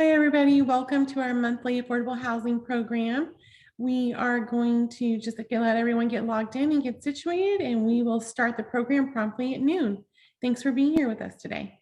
Hi, everybody. Welcome to our monthly affordable housing program. We are going to just let everyone get logged in and get situated, and we will start the program promptly at noon. Thanks for being here with us today.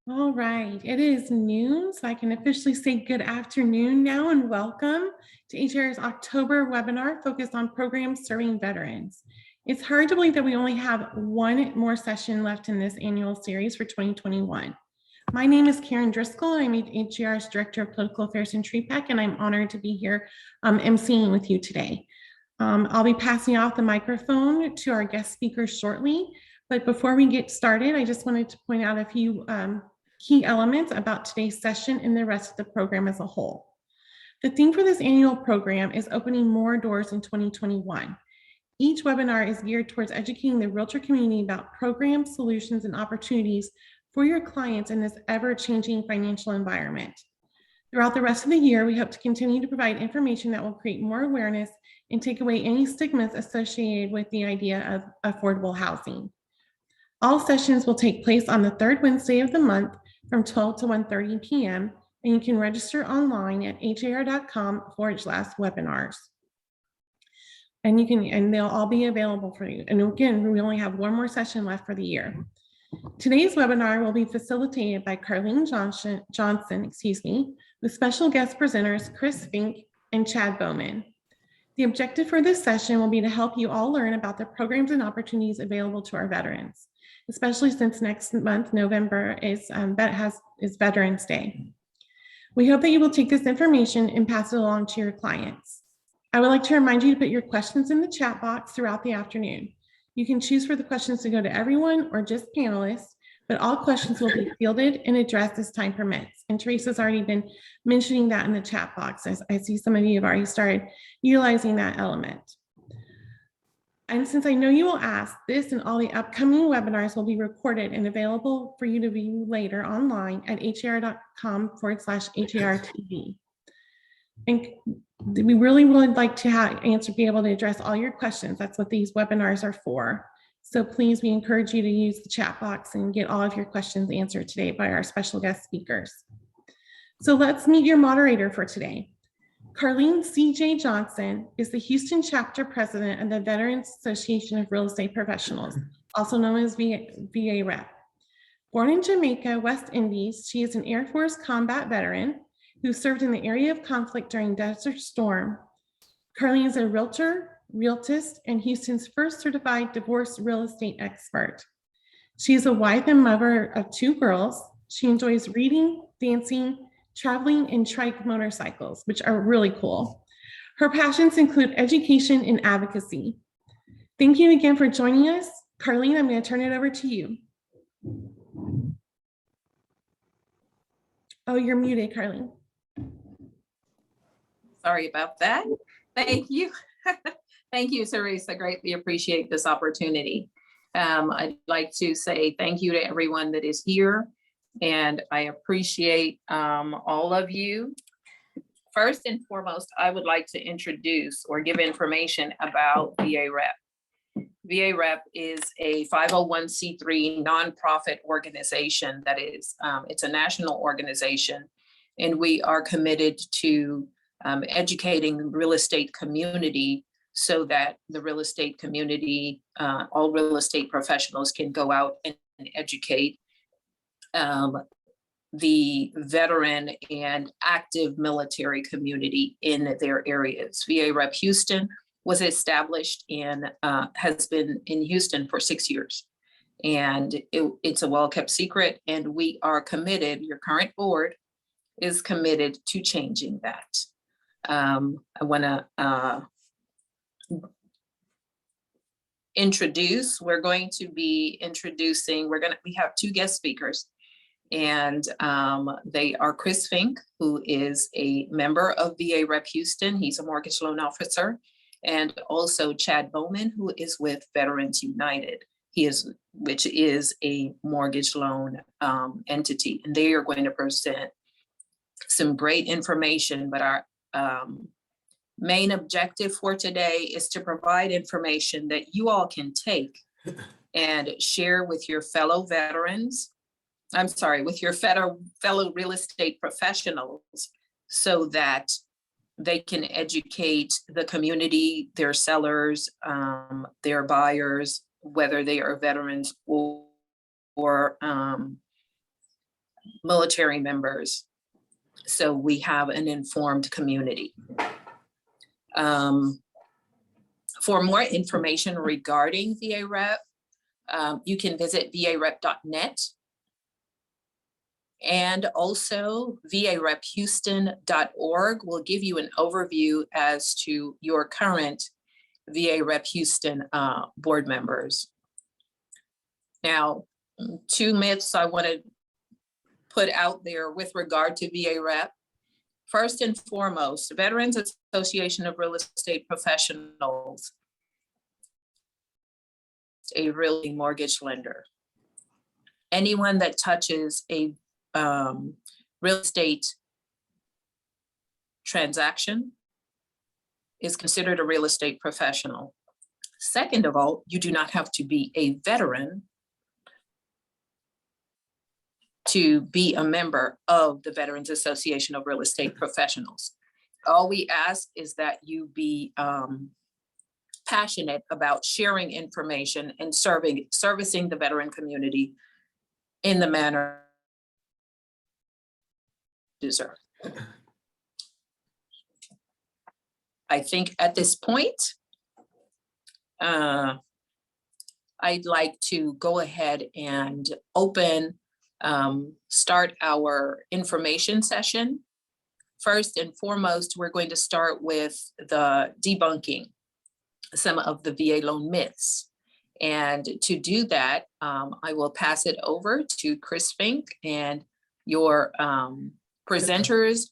All right, it is noon, so I can officially say good afternoon now and welcome to HR's October webinar focused on programs serving veterans. It's hard to believe that we only have one more session left in this annual series for 2021. My name is Karen Driscoll. I'm HR's Director of Political Affairs and TREPAC, and I'm honored to be here emceeing with you today. I'll be passing off the microphone to our guest speakers shortly, but before we get started, I just wanted to point out a few key elements about today's session and the rest of the program as a whole. The theme for this annual program is opening more doors in 2021. Each webinar is geared towards educating the realtor community about programs, solutions, and opportunities for your clients in this ever-changing financial environment. Throughout the rest of the year, we hope to continue to provide information that will create more awareness and take away any stigmas associated with the idea of affordable housing. All sessions will take place on the third Wednesday of the month from 12 to 1:30 p.m. and you can register online at har.com/webinars. And they'll all be available for you. And again, we only have one more session left for the year. Today's webinar will be facilitated by Carlene Johnson, with special guest presenters Chris Fink and Chad Bowman. The objective for this session will be to help you all learn about the programs and opportunities available to our veterans, especially since next month, November, is Veterans Day. We hope that you will take this information and pass it along to your clients. I would like to remind you to put your questions in the chat box throughout the afternoon. You can choose for the questions to go to everyone or just panelists, but all questions will be fielded and addressed as time permits. And Teresa's already been mentioning that in the chat box, as I see some of you have already started utilizing that element. And since I know you will ask, this and all the upcoming webinars will be recorded and available for you to view later online at har.com/HARTV. And we really would like to be able to address all your questions. That's what these webinars are for. So please, we encourage you to use the chat box and get all of your questions answered today by our special guest speakers. So let's meet your moderator for today. Carlene C.J. Johnson is the Houston chapter president of the Veterans Association of Real Estate Professionals, also known as VA Rep. Born in Jamaica, West Indies, she is an Air Force combat veteran who served in the area of conflict during Desert Storm. Carlene is a realtor, realtist, and Houston's first certified divorce real estate expert. She is a wife and mother of 2 girls. She enjoys reading, dancing, traveling, and trike motorcycles, which are really cool. Her passions include education and advocacy. Thank you again for joining us. Carlene, I'm going to turn it over to you. Oh, you're muted, Carlene. Sorry about that. Thank you. Thank you, Teresa. Greatly appreciate this opportunity. I'd like to say thank you to everyone that is here, and I appreciate all of you. First and foremost, I would like to introduce or give information about VA Rep. VA Rep is a 501c3 nonprofit organization that is, it's a national organization, and we are committed to educating the real estate community so that the real estate community, all real estate professionals can go out and educate the veteran and active military community in their areas. VA Rep Houston was established and has been in Houston for 6 years. And it's a well-kept secret, and we are committed, your current board is committed to changing that. I wanna introduce, we're going to be introducing, we have 2 guest speakers, and they are Chris Fink, who is a member of VA Rep Houston. He's a mortgage loan officer, and also Chad Bowman, who is with Veterans United. Which is a mortgage loan entity, and they are going to present some great information, but our main objective for today is to provide information that you all can take and share with your fellow veterans. I'm sorry, with your fellow real estate professionals, so that they can educate the community, their sellers, their buyers, whether they are veterans or military members. So we have an informed community. For more information regarding VA Rep, you can visit varep.net, and also varephouston.org will give you an overview as to your current VA Rep Houston board members. Now, 2 myths I want to put out there with regard to VA Rep. First and foremost, Veterans Association of Real Estate Professionals, a real mortgage lender. Anyone that touches a real estate transaction is considered a real estate professional. Second of all, you do not have to be a veteran to be a member of the Veterans Association of Real Estate Professionals. All we ask is that you be passionate about sharing information and servicing the veteran community in the manner deserved. I think at this point, I'd like to go ahead and start our information session. First and foremost, we're going to start with the debunking some of the VA loan myths. And to do that, I will pass it over to Chris Fink, and your presenters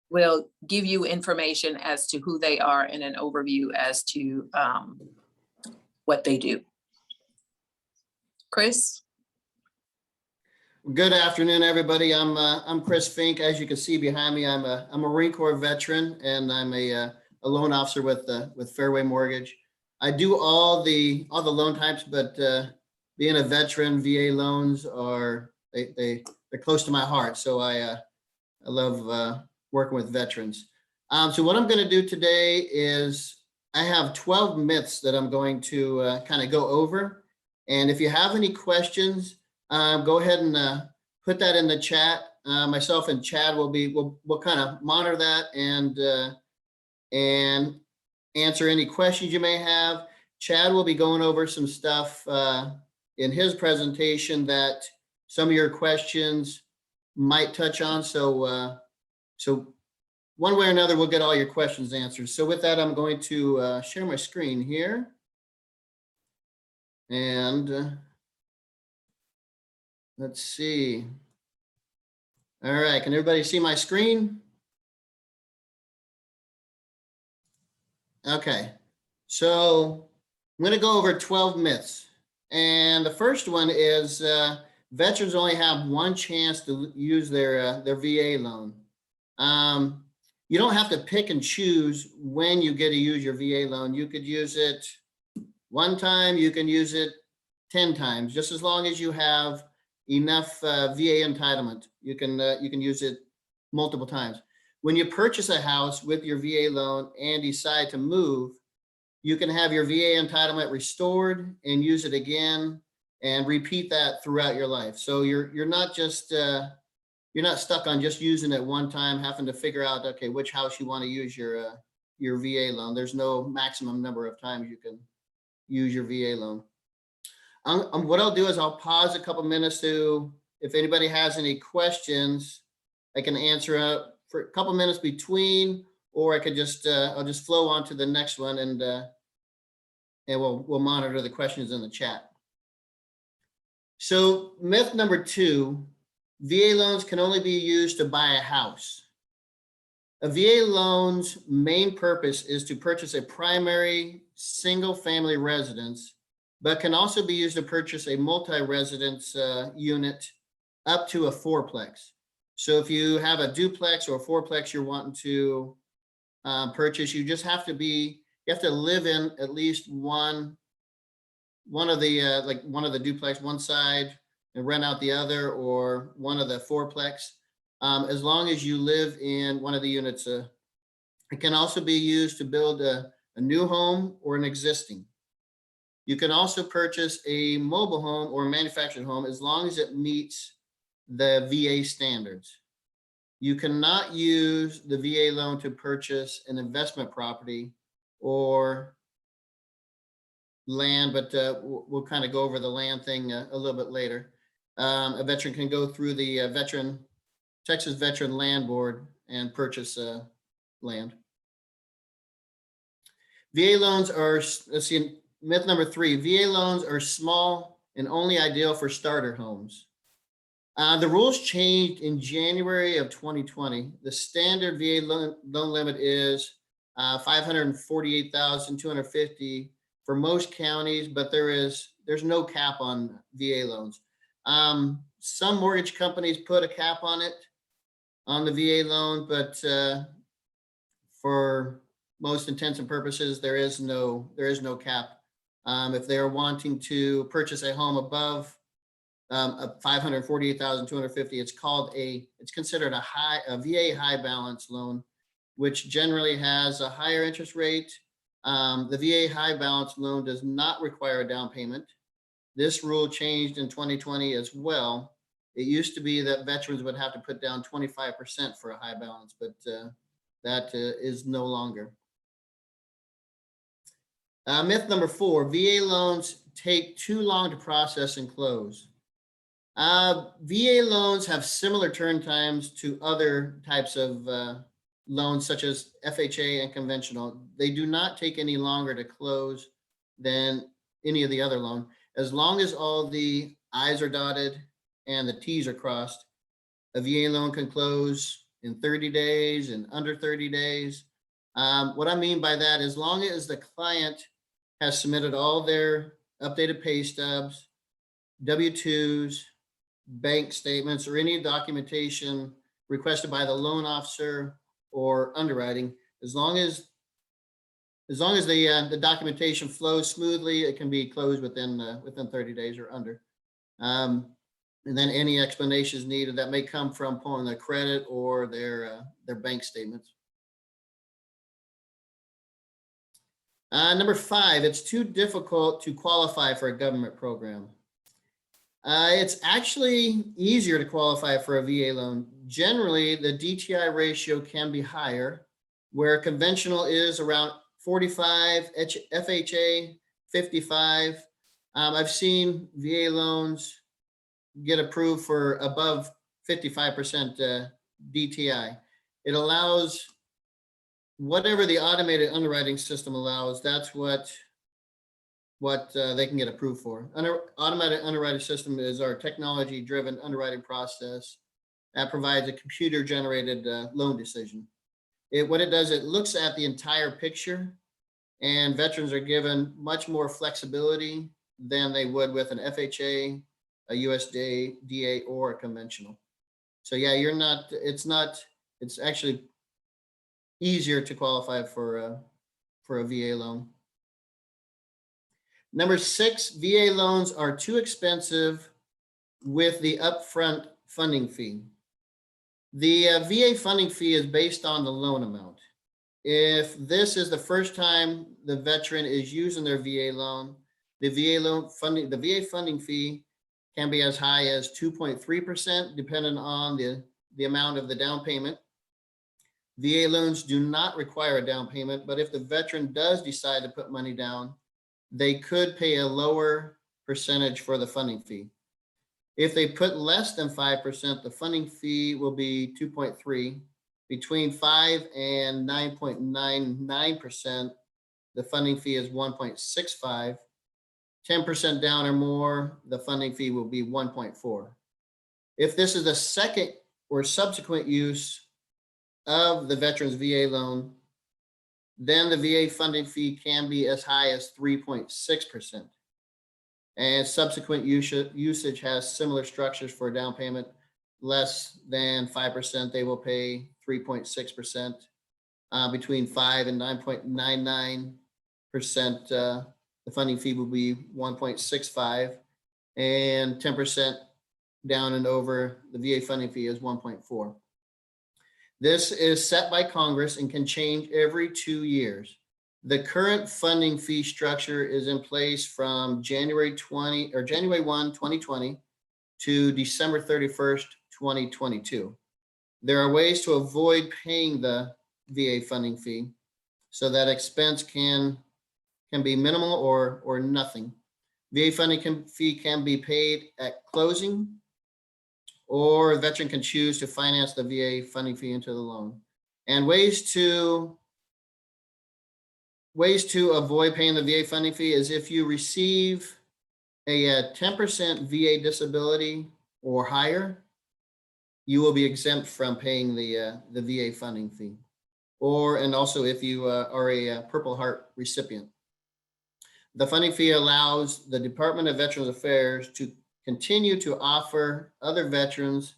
will give you information as to who they are and an overview as to what they do. Chris? Good afternoon, everybody. I'm Chris Fink. As you can see behind me, I'm a Marine Corps veteran, and I'm a loan officer with Fairway Mortgage. I do all the loan types, but being a veteran, VA loans are they're close to my heart. So I love working with veterans. So what I'm going to do today is I have 12 myths that I'm going to kind of go over. And if you have any questions, go ahead and put that in the chat. Myself and Chad we'll kind of monitor that and answer any questions you may have. Chad will be going over some stuff in his presentation that some of your questions might touch on. So one way or another, we'll get all your questions answered. So with that, I'm going to share my screen here. And let's see. All right, can everybody see my screen? Okay, so I'm going to go over 12 myths. And the first one is veterans only have one chance to use their VA loan. You don't have to pick and choose when you get to use your VA loan. You could use it one time, you can use it 10 times, just as long as you have enough VA entitlement. You can use it multiple times. When you purchase a house with your VA loan and decide to move, you can have your VA entitlement restored and use it again and repeat that throughout your life. So you're not just you're not stuck on just using it one time, having to figure out, okay, which house you want to use your VA loan. There's no maximum number of times you can use your VA loan. What I'll do is I'll pause a couple minutes to, if anybody has any questions, I can answer for a couple minutes between, or I could just, I'll just flow on to the next one, and we'll monitor the questions in the chat. So myth number 2, VA loans can only be used to buy a house. A VA loan's main purpose is to purchase a primary single-family residence, but can also be used to purchase a multi-residence unit up to a 4-plex. So if you have a duplex or a 4-plex you're wanting to purchase, you just have to live in at least one of the duplex, one side, and rent out the other, or one of the 4-plex. As long as you live in one of the units, it can also be used to build a new home or an existing. You can also purchase a mobile home or a manufactured home as long as it meets the VA standards. You cannot use the VA loan to purchase an investment property or land, but we'll kind of go over the land thing a little bit later. A veteran can go through the Texas Veteran Land Board and purchase land. VA loans are, let's see, myth number 3, VA loans are small and only ideal for starter homes. The rules changed in January of 2020. The standard VA loan limit is $548,250 for most counties, but there's no cap on VA loans. Some mortgage companies put a cap on it, on the VA loan, but for most intents and purposes, there is no cap. If they're wanting to purchase a home above $548,250, it's considered a VA high balance loan, which generally has a higher interest rate. The VA high balance loan does not require a down payment. This rule changed in 2020 as well. It used to be that veterans would have to put down 25% for a high balance, but that is no longer. Myth number 4, VA loans take too long to process and close. VA loans have similar turn times to other types of loans such as FHA and conventional. They do not take any longer to close than any of the other loan. As long as all the I's are dotted and the T's are crossed, a VA loan can close in 30 days and under 30 days. What I mean by that, as long as the client has submitted all their updated pay stubs, W-2s, bank statements, or any documentation requested by the loan officer or underwriting, as long as the documentation flows smoothly, it can be closed within 30 days or under. And then any explanations needed that may come from pulling their credit or their bank statements. Number 5, it's too difficult to qualify for a government program. It's actually easier to qualify for a VA loan. Generally, the DTI ratio can be higher, where conventional is around 45, FHA 55. I've seen VA loans get approved for above 55% DTI. It allows whatever the automated underwriting system allows, that's what they can get approved for. Automated underwriting system is our technology-driven underwriting process that provides a computer-generated loan decision. What it does, it looks at the entire picture, and veterans are given much more flexibility than they would with an FHA, a USDA, or a conventional. So yeah, it's actually easier to qualify for a VA loan. Number 6, VA loans are too expensive with the upfront funding fee. The VA funding fee is based on the loan amount. If this is the first time the veteran is using their VA loan, the VA funding fee can be as high as 2.3%, depending on the amount of the down payment. VA loans do not require a down payment, but if the veteran does decide to put money down, they could pay a lower percentage for the funding fee. If they put less than 5%, the funding fee will be 2.3. Between 5 and 9.99%, the funding fee is 1.65. 10% down or more, the funding fee will be 1.4. If this is the second or subsequent use of the veteran's VA loan, then the VA funding fee can be as high as 3.6%. And subsequent usage has similar structures for down payment. Less than 5%, they will pay 3.6%. Between 5 and 9.99%, the funding fee will be 1.65, and 10% down and over, the VA funding fee is 1.4. This is set by Congress and can change every 2 years. The current funding fee structure is in place from January 1, 2020 to December 31st, 2022. There are ways to avoid paying the VA funding fee so that expense can be minimal or nothing. VA funding fee can be paid at closing, or a veteran can choose to finance the VA funding fee into the loan. And ways to avoid paying the VA funding fee is if you receive a 10% VA disability or higher, you will be exempt from paying the VA funding fee. And also if you are a Purple Heart recipient. The funding fee allows the Department of Veterans Affairs to continue to offer other veterans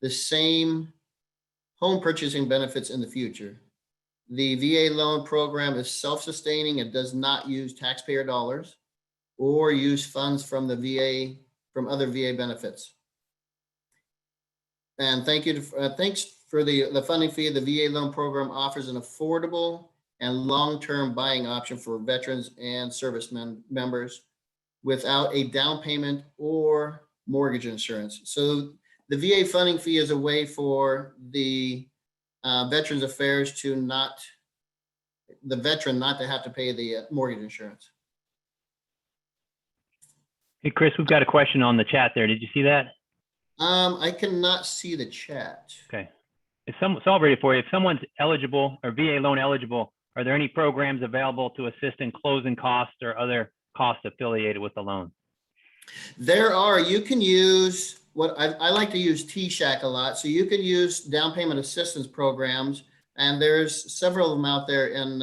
the same home purchasing benefits in the future. The VA loan program is self-sustaining. It does not use taxpayer dollars or use funds from the VA, from other VA benefits. And thanks for the funding fee. The VA loan program offers an affordable and long-term buying option for veterans and service members without a down payment or mortgage insurance. So the VA funding fee is a way for the Veterans Affairs the veteran not to have to pay the mortgage insurance. Hey, Chris, we've got a question on the chat there. Did you see that? I cannot see the chat. Okay. So I'll read it for you. If someone's eligible or VA loan eligible, are there any programs available to assist in closing costs or other costs affiliated with the loan? There are. You can use what I like to use TSHAC a lot. So you can use down payment assistance programs, and there's several of them out there in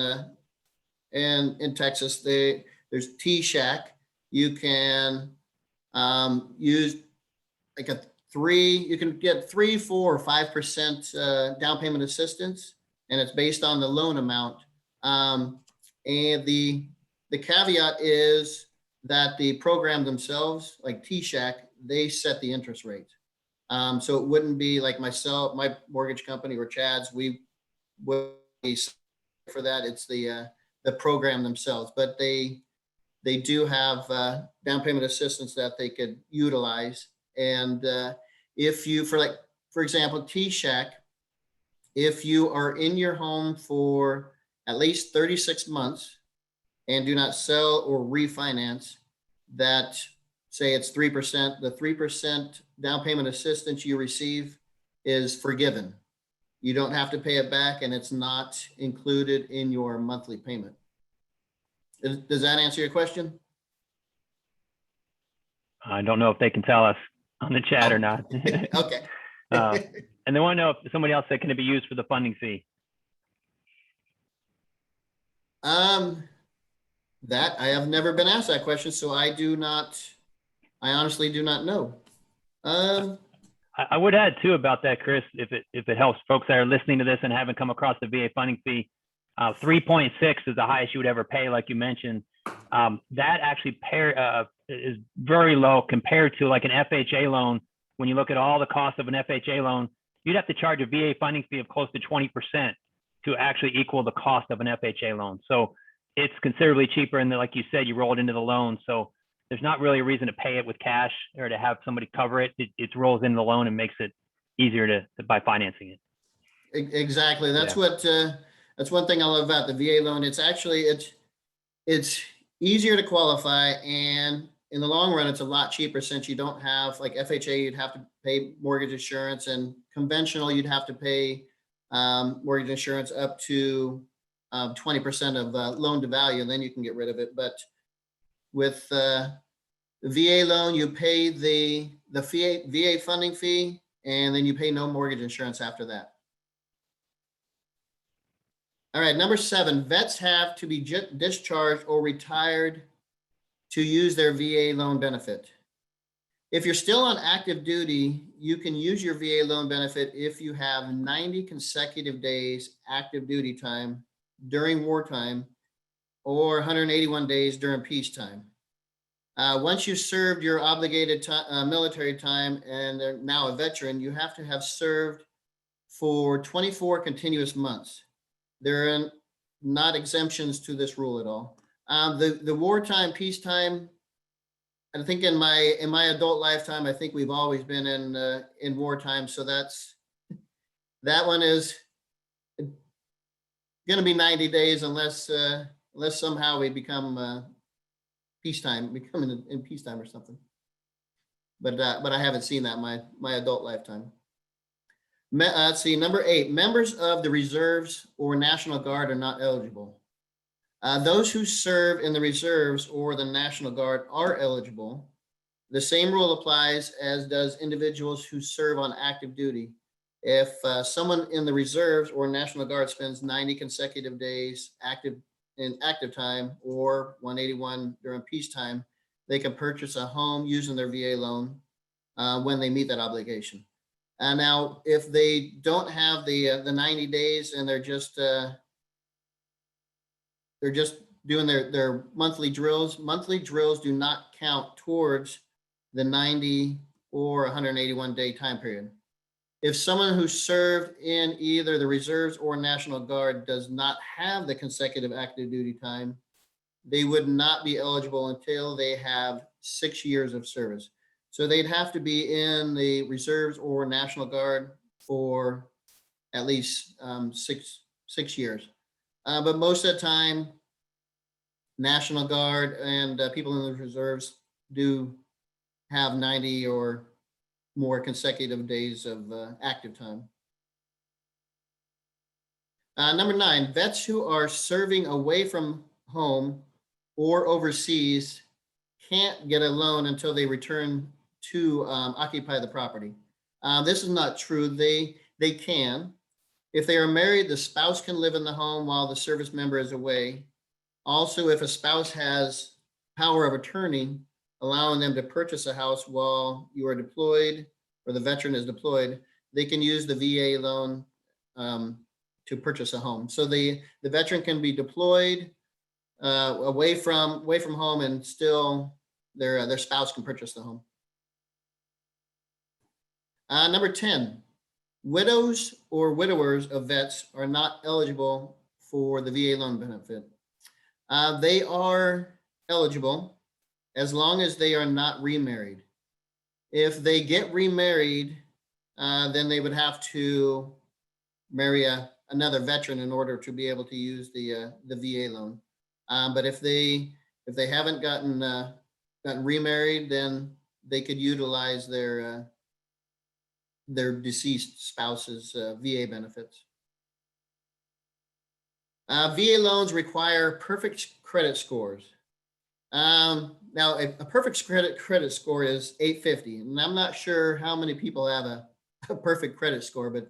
Texas. There's TSHAC. You can use like you can get 3%, 4%, or 5% down payment assistance, and it's based on the loan amount. And the caveat is that the program themselves, like TSHAC, they set the interest rate. So it wouldn't be like myself, my mortgage company, or Chad's. We would be for that. It's the program themselves, but they do have down payment assistance that they could utilize. And if you, for example, TSHAC, if you are in your home for at least 36 months and do not sell or refinance, that say it's 3%, the 3% down payment assistance you receive is forgiven. You don't have to pay it back, and it's not included in your monthly payment. Does that answer your question? I don't know if they can tell us on the chat or not. Okay. And they want to know if somebody else said, can it be used for the funding fee? That I have never been asked that question, so I honestly do not know. I would add too about that, Chris, if it helps folks that are listening to this and haven't come across the VA funding fee, 3.6 is the highest you would ever pay, like you mentioned. That actually is very low compared to like an FHA loan. When you look at all the costs of an FHA loan, you'd have to charge a VA funding fee of close to 20% to actually equal the cost of an FHA loan. So it's considerably cheaper. And like you said, you roll it into the loan. So there's not really a reason to pay it with cash or to have somebody cover it. It rolls into the loan and makes it easier to by financing it. Exactly. That's that's one thing I love about the VA loan. It's actually, it's easier to qualify, and in the long run, it's a lot cheaper since you don't have, like FHA, you'd have to pay mortgage insurance, and conventional, you'd have to pay mortgage insurance up to 20% of loan to value, and then you can get rid of it. But with the VA loan, you pay the VA funding fee, and then you pay no mortgage insurance after that. All right, number 7, vets have to be discharged or retired to use their VA loan benefit. If you're still on active duty, you can use your VA loan benefit if you have 90 consecutive days active duty time during wartime or 181 days during peacetime. Once you've served your obligated military time and are now a veteran, you have to have served for 24 continuous months. There are not exemptions to this rule at all. The wartime, peacetime, I think in my adult lifetime, I think we've always been in wartime. So that one is going to be 90 days unless somehow we become peacetime, becoming in peacetime or something. But I haven't seen that in my adult lifetime. Let's see, number 8, members of the reserves or National Guard are not eligible. Those who serve in the reserves or the National Guard are eligible. The same rule applies as does individuals who serve on active duty. If someone in the reserves or National Guard spends 90 consecutive days in active time or 181 during peacetime, they can purchase a home using their VA loan when they meet that obligation. Now, if they don't have the 90 days and they're just doing their monthly drills do not count towards the 90 or 181 day time period. If someone who served in either the reserves or National Guard does not have the consecutive active duty time, they would not be eligible until they have 6 years of service. So they'd have to be in the reserves or National Guard for at least 6 years. But most of the time, National Guard and people in the reserves do have 90 or more consecutive days of active time. Number 9, vets who are serving away from home or overseas can't get a loan until they return to occupy the property. This is not true. They can. If they are married, the spouse can live in the home while the service member is away. Also, if a spouse has power of attorney, allowing them to purchase a house while you are deployed or the veteran is deployed, they can use the VA loan to purchase a home. So the veteran can be deployed away from home, and still their spouse can purchase the home. Number 10, widows or widowers of vets are not eligible for the VA loan benefit. They are eligible as long as they are not remarried. If they get remarried, then they would have to marry another veteran in order to be able to use the VA loan. But if they haven't gotten remarried, then they could utilize their deceased spouse's VA benefits. VA loans require perfect credit scores. Now, a perfect credit score is 850, and I'm not sure how many people have a perfect credit score, but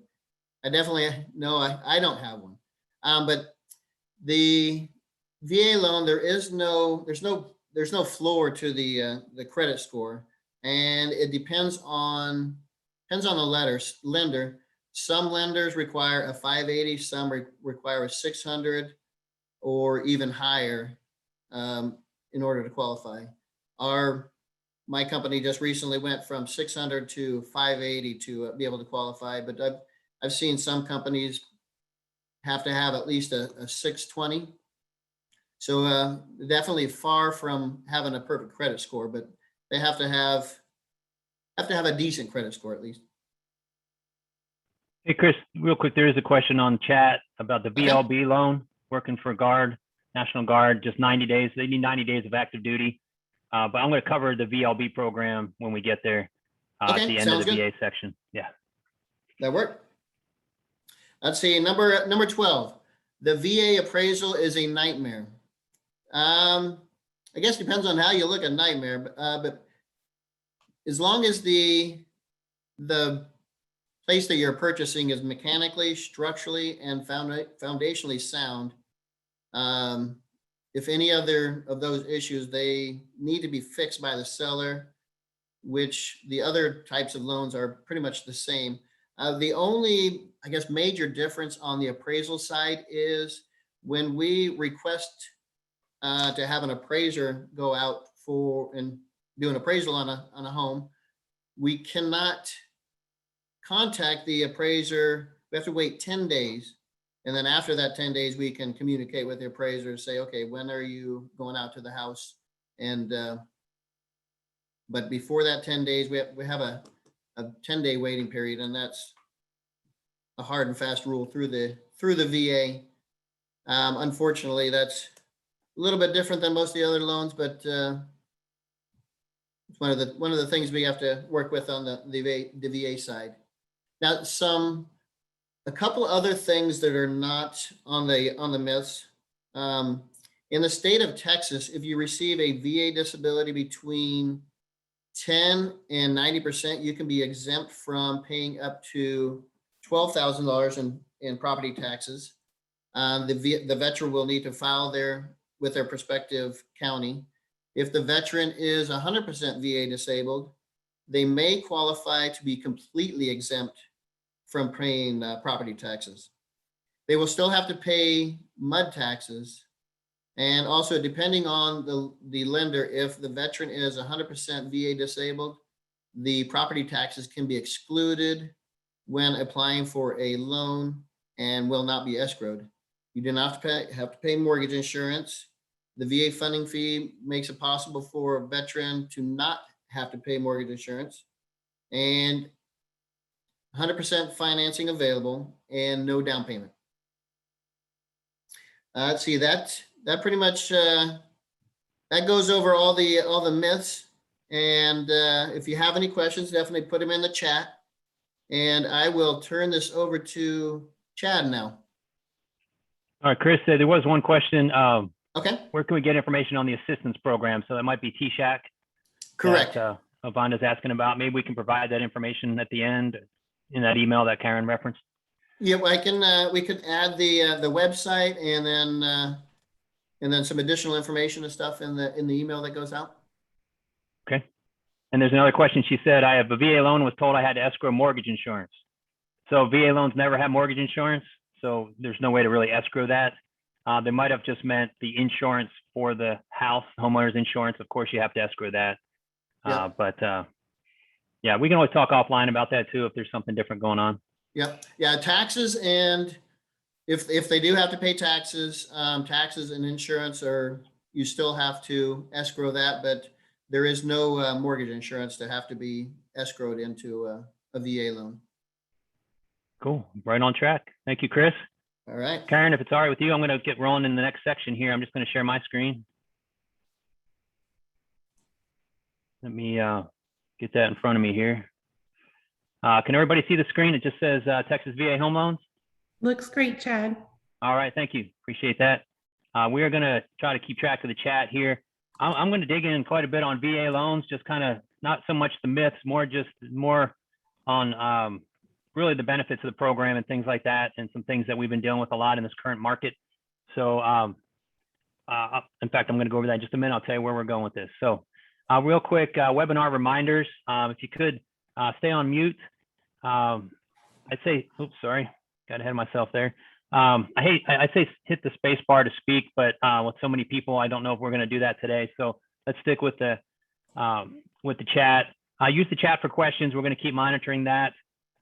I definitely know I don't have one. But the VA loan, there's no floor to the credit score, and it depends on the lender. Some lenders require a 580, some require a 600 or even higher in order to qualify. My company just recently went from 600 to 580 to be able to qualify, but I've seen some companies have to have at least a 620. So definitely far from having a perfect credit score, but they have to have a decent credit score at least. Hey, Chris, real quick, there is a question on chat about the VLB loan, working for Guard, National Guard, just 90 days. They need 90 days of active duty. But I'm going to cover the VLB program when we get there at the end of the VA section. Yeah. That worked. Let's see, number 12. The VA appraisal is a nightmare. I guess it depends on how you look at nightmare, but as long as the place that you're purchasing is mechanically, structurally, and foundationally sound, if any other of those issues, they need to be fixed by the seller, which the other types of loans are pretty much the same. The only, I guess, major difference on the appraisal side is when we request to have an appraiser go out and do an appraisal on a home, we cannot contact the appraiser. We have to wait 10 days. And then after that 10 days, we can communicate with the appraiser, say, okay, when are you going out to the house? And, but before that 10 days, we have a 10-day waiting period, and that's a hard and fast rule through the VA. Unfortunately, that's a little bit different than most of the other loans, but it's one of the things we have to work with on the VA side. Now, a couple other things that are not on the myths. In the state of Texas, if you receive a VA disability between 10 and 90%, you can be exempt from paying up to $12,000 in property taxes. The veteran will need to file with their prospective county. If the veteran is 100% VA disabled, they may qualify to be completely exempt from paying property taxes. They will still have to pay MUD taxes. And also, depending on the lender, if the veteran is 100% VA disabled, the property taxes can be excluded when applying for a loan and will not be escrowed. You do not have to pay mortgage insurance. The VA funding fee makes it possible for a veteran to not have to pay mortgage insurance, and 100% financing available and no down payment. Let's see, that pretty much that goes over all the myths. And if you have any questions, definitely put them in the chat. And I will turn this over to Chad now. All right, Chris, there was one question. Okay. Where can we get information on the assistance program? So that might be T-Shack. Correct. That, Vonda's asking about. Maybe we can provide that information at the end in that email that Karen referenced. Yeah, I can. We could add the website and then some additional information and stuff in the email that goes out. Okay. And there's another question. She said, I have a VA loan, was told I had to escrow mortgage insurance. So VA loans never have mortgage insurance. So there's no way to really escrow that. They might have just meant the insurance for the house, homeowner's insurance. Of course, you have to escrow that. Yeah. Yeah, we can always talk offline about that too if there's something different going on. Yeah. Yeah. Taxes, and if they do have to pay taxes, taxes and insurance, you still have to escrow that, but there is no mortgage insurance to have to be escrowed into a VA loan. Cool. Right on track. Thank you, Chris. All right. Karen, if it's all right with you, I'm going to get rolling in the next section here. I'm just going to share my screen. Let me get that in front of me here. Can everybody see the screen? It just says Texas VA Home Loans. Looks great, Chad. All right. Thank you. Appreciate that. We are going to try to keep track of the chat here. I'm going to dig in quite a bit on VA loans, just kind of not so much the myths, more on really the benefits of the program and things like that, and some things that we've been dealing with a lot in this current market. So in fact, I'm going to go over that in just a minute. I'll tell you where we're going with this. So real quick, webinar reminders. If you could stay on mute. I'd say, oops, sorry, got ahead of myself there. I'd say hit the space bar to speak, but with so many people, I don't know if we're going to do that today. So let's stick with the chat. Use the chat for questions. We're going to keep monitoring that.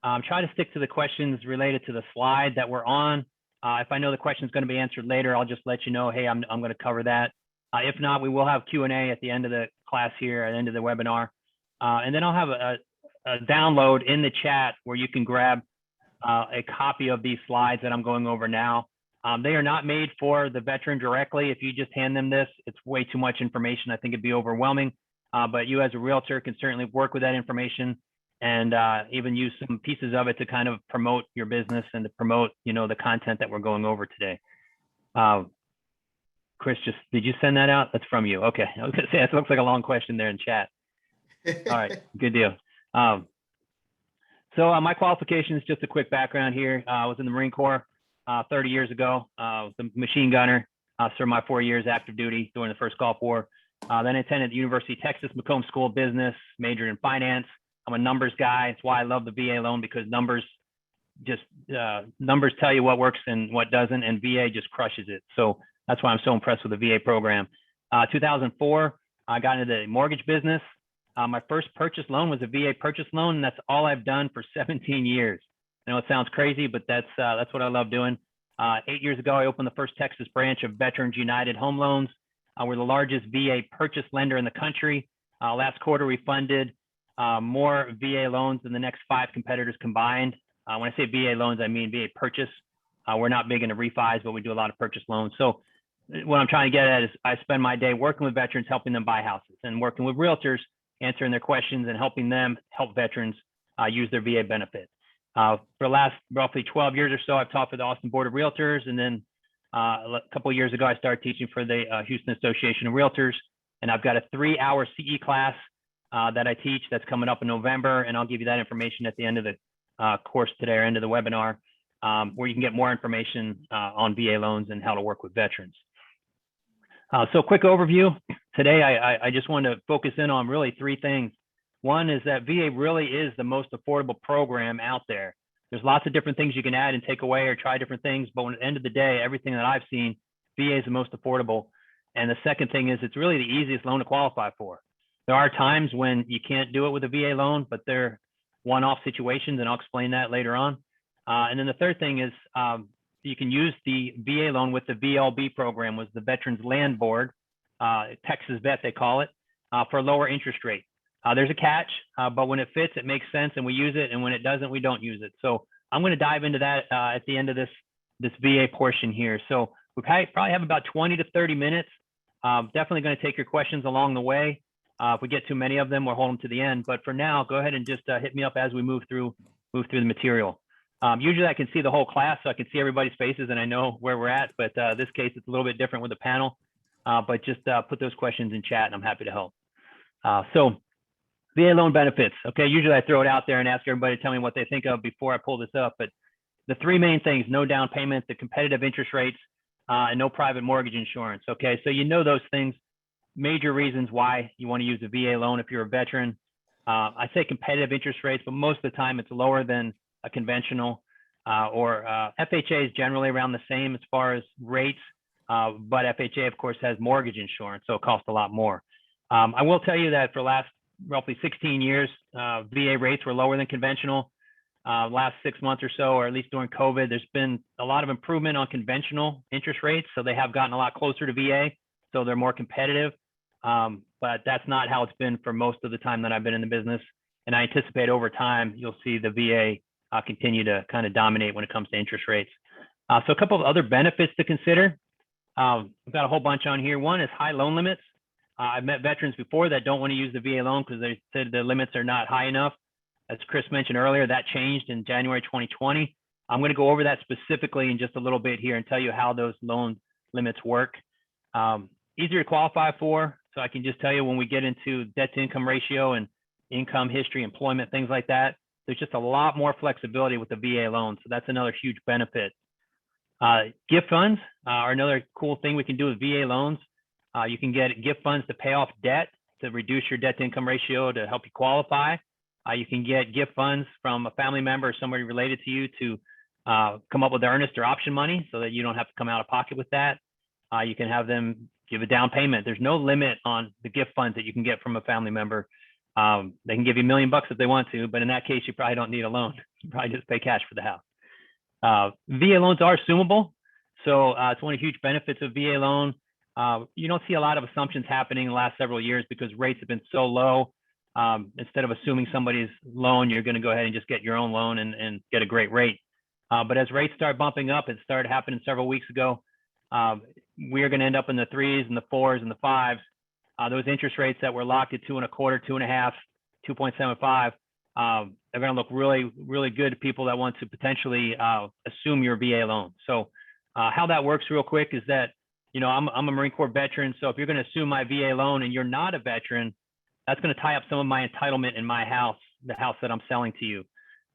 Try to stick to the questions related to the slide that we're on. If I know the question is going to be answered later, I'll just let you know, hey, I'm going to cover that. If not, we will have Q&A at the end of the class here, at the end of the webinar. And then I'll have a download in the chat where you can grab a copy of these slides that I'm going over now. They are not made for the veteran directly. If you just hand them this, it's way too much information. I think it'd be overwhelming. But you as a realtor can certainly work with that information and even use some pieces of it to kind of promote your business and to promote, the content that we're going over today. Chris, did you send that out? That's from you. Okay. I was gonna say, that looks like a long question there in chat. All right, good deal. So my qualifications, just a quick background here. I was in the Marine Corps 30 years ago. I was a machine gunner, served my 4 years active duty during the first Gulf War. Then I attended the University of Texas McComb School of Business, majored in finance. I'm a numbers guy. It's why I love the VA loan, because numbers tell you what works and what doesn't, and VA just crushes it. So that's why I'm so impressed with the VA program. 2004, I got into the mortgage business. My first purchase loan was a VA purchase loan, and that's all I've done for 17 years. I know it sounds crazy, but that's what I love doing. 8 years ago, I opened the first Texas branch of Veterans United Home Loans. We're the largest VA purchase lender in the country. Last quarter, we funded more VA loans than the next 5 competitors combined. When I say VA loans, I mean VA purchase. We're not big into refis, but we do a lot of purchase loans. So what I'm trying to get at is I spend my day working with veterans, helping them buy houses, and working with realtors, answering their questions and helping them help veterans use their VA benefit. For the last roughly 12 years or so, I've taught for the Austin Board of Realtors. And then a couple of years ago, I started teaching for the Houston Association of Realtors. And I've got a 3-hour CE class that I teach that's coming up in November. And I'll give you that information at the end of the course today, or end of the webinar, where you can get more information on VA loans and how to work with veterans. So quick overview. Today, I just want to focus in on really 3 things. One is that VA really is the most affordable program out there. There's lots of different things you can add and take away or try different things, but at the end of the day, everything that I've seen, VA is the most affordable. And the second thing is it's really the easiest loan to qualify for. There are times when you can't do it with a VA loan, but they're one-off situations, and I'll explain that later on. And then the third thing is you can use the VA loan with the VLB program, was the Veterans Land Board, Texas Vet they call it, for a lower interest rate. There's a catch, but when it fits, it makes sense and we use it. And when it doesn't, we don't use it. So I'm going to dive into that at the end of this VA portion here. So we probably have about 20 to 30 minutes. Definitely going to take your questions along the way. If we get too many of them, we'll hold them to the end. But for now, go ahead and just hit me up as we move through the material. Usually I can see the whole class, so I can see everybody's faces and I know where we're at. But this case, it's a little bit different with the panel. But just put those questions in chat and I'm happy to help. So VA loan benefits. Okay, usually I throw it out there and ask everybody to tell me what they think of before I pull this up. But the three main things: no down payment, the competitive interest rates, and no private mortgage insurance. Okay, so you know those things. Major reasons why you want to use a VA loan if you're a veteran. I say competitive interest rates, but most of the time it's lower than a conventional or FHA is generally around the same as far as rates, but FHA of course has mortgage insurance, so it costs a lot more. I will tell you that for the last roughly 16 years, VA rates were lower than conventional. Last 6 months or so, or at least during COVID, there's been a lot of improvement on conventional interest rates, so they have gotten a lot closer to VA, so they're more competitive. But that's not how it's been for most of the time that I've been in the business. And I anticipate over time, you'll see the VA continue to kind of dominate when it comes to interest rates. So a couple of other benefits to consider. We've got a whole bunch on here. One is high loan limits. I've met veterans before that don't want to use the VA loan because they said the limits are not high enough. As Chris mentioned earlier, that changed in January 2020. I'm going to go over that specifically in just a little bit here and tell you how those loan limits work. Easier to qualify for. So I can just tell you when we get into debt to income ratio and income history, employment, things like that, there's just a lot more flexibility with the VA loan. So that's another huge benefit. Gift funds are another cool thing we can do with VA loans. You can get gift funds to pay off debt, to reduce your debt to income ratio to help you qualify. You can get gift funds from a family member or somebody related to you to come up with earnest or option money so that you don't have to come out of pocket with that. You can have them give a down payment. There's no limit on the gift funds that you can get from a family member. They can give you $1 million if they want to, but in that case, you probably don't need a loan. You probably just pay cash for the house. VA loans are assumable. So it's one of the huge benefits of VA loan. You don't see a lot of assumptions happening in the last several years because rates have been so low. Instead of assuming somebody's loan, you're going to go ahead and just get your own loan and get a great rate. But as rates start bumping up, it started happening several weeks ago. We are going to end up in the 3s and the 4s and the 5s. Those interest rates that were locked at 2.25, 2.5, 2.75, they're going to look really, really good to people that want to potentially assume your VA loan. So how that works real quick is that, you know, I'm a Marine Corps veteran. So if you're going to assume my VA loan and you're not a veteran, that's going to tie up some of my entitlement in my house, the house that I'm selling to you.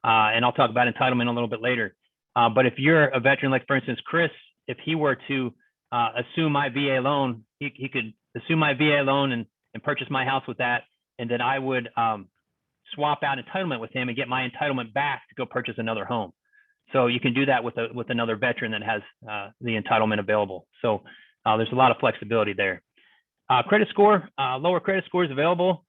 And I'll talk about entitlement a little bit later. But if you're a veteran, like for instance, Chris, if he were to assume my VA loan, he could assume my VA loan and purchase my house with that. And then I would swap out entitlement with him and get my entitlement back to go purchase another home. So you can do that with another veteran that has the entitlement available. So there's a lot of flexibility there. Credit score, lower credit scores available.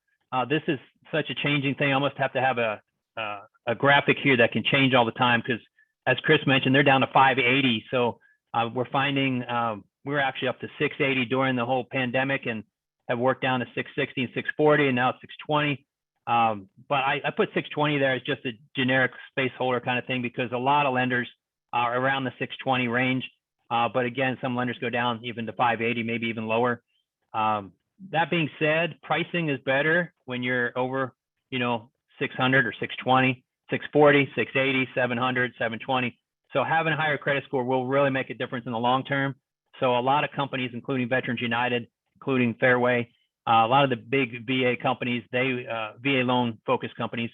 This is such a changing thing. I almost have to have a graphic here that can change all the time because, as Chris mentioned, they're down to 580. So we're finding we're actually up to 680 during the whole pandemic and have worked down to 660 and 640, and now it's 620. But I put 620 there as just a generic space holder kind of thing because a lot of lenders are around the 620 range. But again, some lenders go down even to 580, maybe even lower. That being said, pricing is better when you're over, 600 or 620, 640, 680, 700, 720. So having a higher credit score will really make a difference in the long term. So a lot of companies, including Veterans United, including Fairway, a lot of the big VA companies, VA loan focused companies,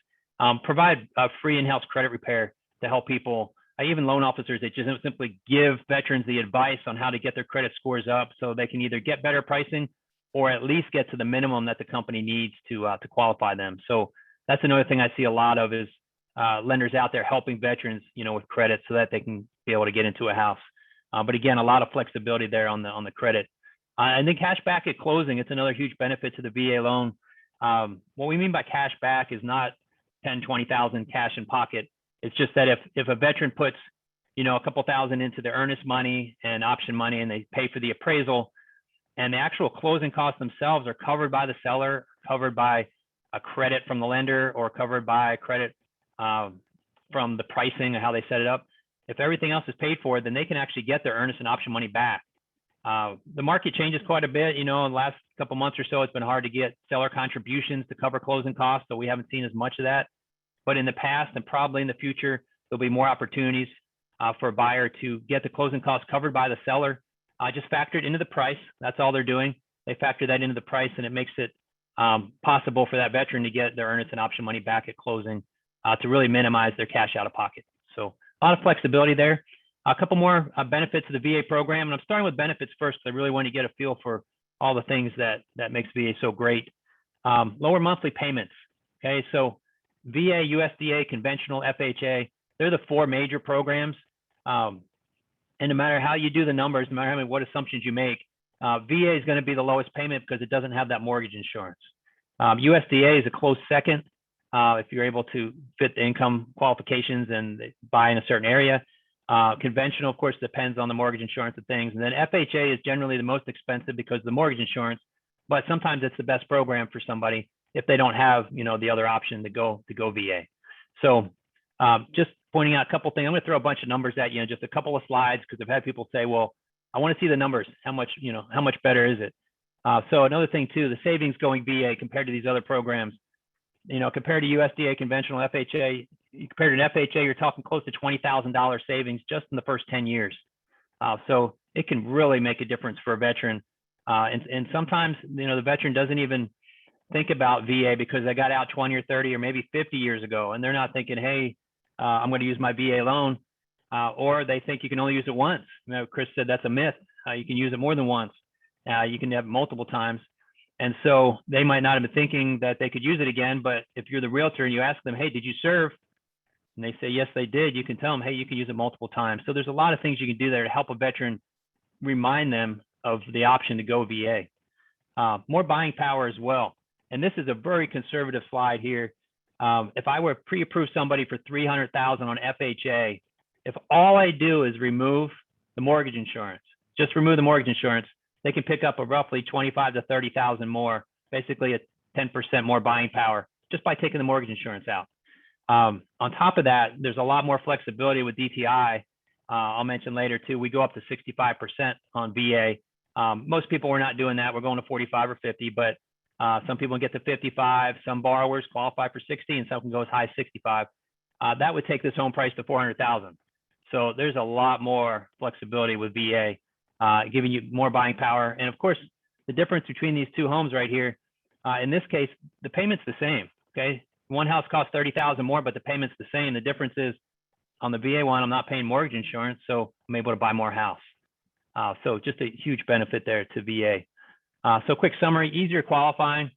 provide a free in-house credit repair to help people, even loan officers that just simply give veterans the advice on how to get their credit scores up so they can either get better pricing or at least get to the minimum that the company needs to qualify them. So that's another thing I see a lot of is lenders out there helping veterans, with credit so that they can be able to get into a house. But again, a lot of flexibility there on the credit. And then cash back at closing, it's another huge benefit to the VA loan. What we mean by cash back is not 10, 20,000 cash in pocket. It's just that if a veteran puts, a couple thousand into their earnest money and option money and they pay for the appraisal and the actual closing costs themselves are covered by the seller, covered by a credit from the lender or covered by a credit from the pricing and how they set it up. If everything else is paid for, then they can actually get their earnest and option money back. The market changes quite a bit. In the last couple months or so, it's been hard to get seller contributions to cover closing costs, so we haven't seen as much of that. But in the past and probably in the future, there'll be more opportunities for a buyer to get the closing costs covered by the seller, just factored into the price. That's all they're doing. They factor that into the price, and it makes it possible for that veteran to get their earnest and option money back at closing to really minimize their cash out of pocket. So a lot of flexibility there. A couple more benefits of the VA program, and I'm starting with benefits first because I really want to get a feel for all the things that makes VA so great. Lower monthly payments. Okay, so VA, USDA, conventional, FHA, they're the 4 major programs. And no matter how you do the numbers, no matter what assumptions you make, VA is going to be the lowest payment because it doesn't have that mortgage insurance. USDA is a close second if you're able to fit the income qualifications and buy in a certain area. Conventional, of course, depends on the mortgage insurance and things. And then FHA is generally the most expensive because of the mortgage insurance, but sometimes it's the best program for somebody if they don't have, the other option to go VA. So just pointing out a couple things. I'm going to throw a bunch of numbers at you, just a couple of slides, because I've had people say, well, I want to see the numbers. How much better is it? So another thing too, the savings going VA compared to these other programs, compared to USDA, conventional, FHA, compared to an FHA, you're talking close to $20,000 savings just in the first 10 years. So it can really make a difference for a veteran. And sometimes, the veteran doesn't even think about VA because they got out 20 or 30 or maybe 50 years ago, and they're not thinking, hey, I'm going to use my VA loan, or they think you can only use it once. Chris said that's a myth. You can use it more than once. You can have multiple times. And so they might not have been thinking that they could use it again, but if you're the realtor and you ask them, hey, did you serve? And they say, yes, they did. You can tell them, hey, you can use it multiple times. So there's a lot of things you can do there to help a veteran remind them of the option to go VA. More buying power as well. And this is a very conservative slide here. If I were pre-approve somebody for $300,000 on FHA, if all I do is remove the mortgage insurance, just remove the mortgage insurance, they can pick up a roughly 25 to 30,000 more, basically a 10% more buying power just by taking the mortgage insurance out. On top of that, there's a lot more flexibility with DTI. I'll mention later too, we go up to 65% on VA. Most people are not doing that. We're going to 45 or 50, but some people can get to 55. Some borrowers qualify for 60 and some can go as high as 65. That would take this home price to 400,000. So there's a lot more flexibility with VA, giving you more buying power. And of course, the difference between these two homes right here, in this case, the payment's the same. Okay, one house costs 30,000 more, but the payment's the same. The difference is on the VA one, I'm not paying mortgage insurance, so I'm able to buy more house. So just a huge benefit there to VA. So quick summary: easier qualifying,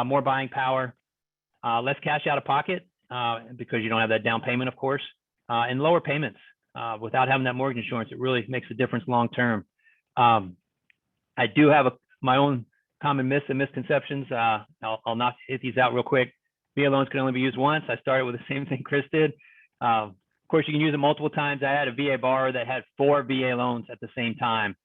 more buying power, less cash out of pocket because you don't have that down payment, of course, and lower payments. Without having that mortgage insurance, it really makes a difference long term. I do have my own common myths and misconceptions. I'll hit these out real quick. VA loans can only be used once. I started with the same thing Chris did. Of course, you can use it multiple times. I had a VA borrower that had 4 VA loans at the same time